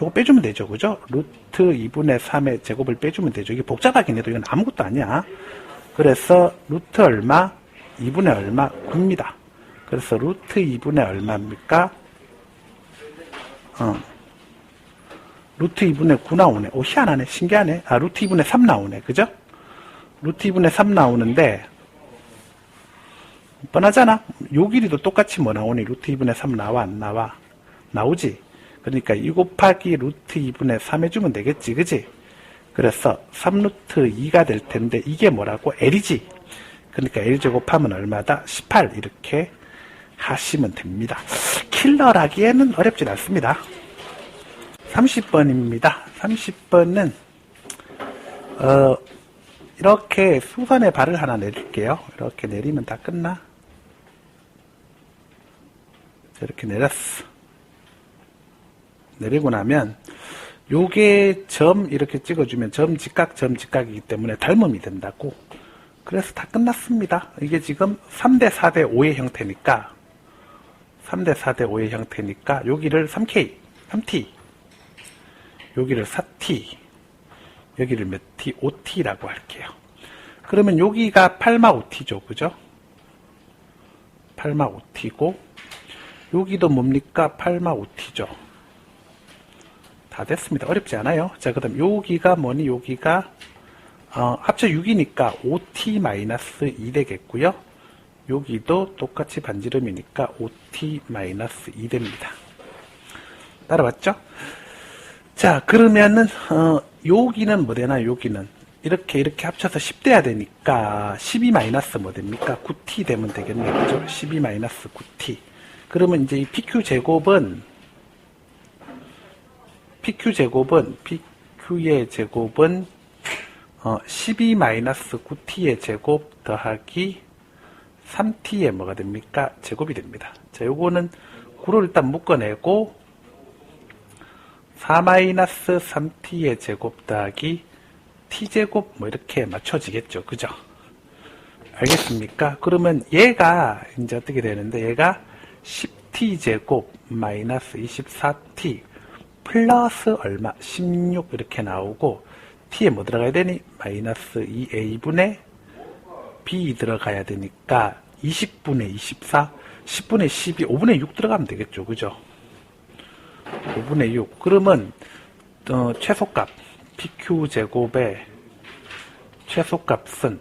요거 빼주면 되죠. 그죠? 루트 2분의 3의 제곱을 빼주면 되죠. 이게 복잡하긴 해도 이건 아무것도 아니야. 그래서 루트 얼마? 2분의 얼마? 9입니다. 그래서 루트 2분의 얼마입니까? 루트 2분의 9 나오네. 오, 희한하네. 신기하네. 루트 2분의 3 나오네. 그죠? 루트 2분의 3 나오는데, 뻔하잖아. 요 길이도 똑같이 뭐 나오니? 루트 2분의 3 나와, 안 나와? 나오지? 그러니까 2 곱하기 루트 2분의 3 해주면 되겠지. 그지? 그래서 3루트 2가 될 텐데, 이게 뭐라고? L이지? 그러니까 L 제곱하면 얼마다? 18. 이렇게 하시면 됩니다. 킬러라기에는 어렵진 않습니다. 30번입니다. 30번은, 이렇게 수선의 발을 하나 내릴게요. 이렇게 내리면 다 끝나? 이렇게 내렸어. 내리고 나면 요게 점 이렇게 찍어주면 점 직각이기 때문에 닮음이 된다고. 그래서 다 끝났습니다. 이게 지금 3대 4대 5의 형태니까 3대 4대 5의 형태니까 여기를 3K, 3T, 여기를 4T, 여기를 몇 T? 5T라고 할게요. 그러면 여기가 8마 5T죠. 그죠? 8마 5T고 여기도 뭡니까? 8마 5T죠. 다 됐습니다. 어렵지 않아요. 자, 그 다음 여기가 뭐니? 여기가 합쳐 6이니까 5T-2 되겠고요. 여기도 똑같이 반지름이니까 5T-2 됩니다. 따라왔죠? 자, 그러면은 여기는 뭐 되나? 여기는 이렇게 합쳐서 10 돼야 되니까 12 마이너스 뭐 됩니까? 9T 되면 되겠네. 그죠? 12 마이너스 9T. 그러면 이제 이 PQ 제곱은 PQ의 제곱은 12 마이너스 9T의 제곱 더하기 3T의 뭐가 됩니까? 제곱이 됩니다. 자, 요거는 9를 일단 묶어내고 4 마이너스 3T의 제곱 더하기 T제곱 뭐 이렇게 맞춰지겠죠. 그죠? 알겠습니까? 그러면 얘가 이제 어떻게 되는데 얘가 10T제곱 마이너스 24T 플러스 얼마? 16 이렇게 나오고 T에 뭐 들어가야 되니? 마이너스 2A분의 B 들어가야 되니까 20분의 24, 10분의 12, 5분의 6 들어가면 되겠죠. 그죠? 5분의 6. 그러면 최소값 PQ제곱의 최소값은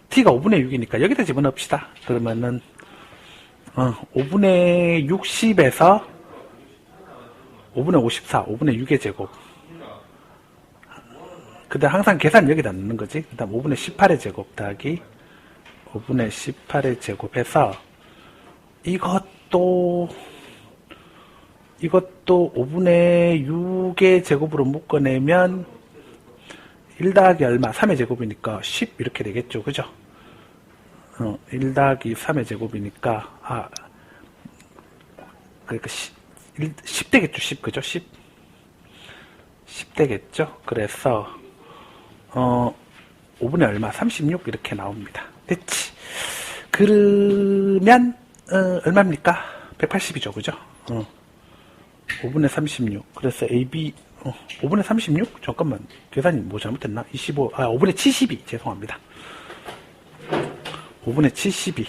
T가 5분의 6이니까 여기다 집어넣읍시다. 그러면은 5분의 60에서 5분의 54, 5분의 6의 제곱. 그 다음 항상 계산 여기다 넣는 거지. 그 다음 5분의 18의 제곱 더하기 5분의 18의 제곱해서 이것도 5분의 6의 제곱으로 묶어내면 1 더하기 얼마? 3의 제곱이니까 10 이렇게 되겠죠. 그죠? 1 더하기 3의 제곱이니까 그러니까 10 되겠죠. 10 그죠? 10 되겠죠. 그래서 5분의 얼마? 36 이렇게 나옵니다. 됐지? 그러면 얼마입니까? 180이죠, 그죠? 5분의 36. 그래서 AB 5분의 36? 잠깐만, 계산이 뭐 잘못됐나? 5분의 72. 죄송합니다. 5분의 72.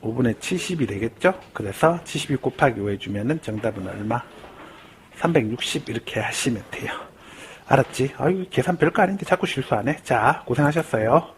5분의 70이 되겠죠? 그래서 72 곱하기 5 해주면은 정답은 얼마? 360 이렇게 하시면 돼요. 알았지? 아유, 계산 별거 아닌데 자꾸 실수하네. 자, 고생하셨어요.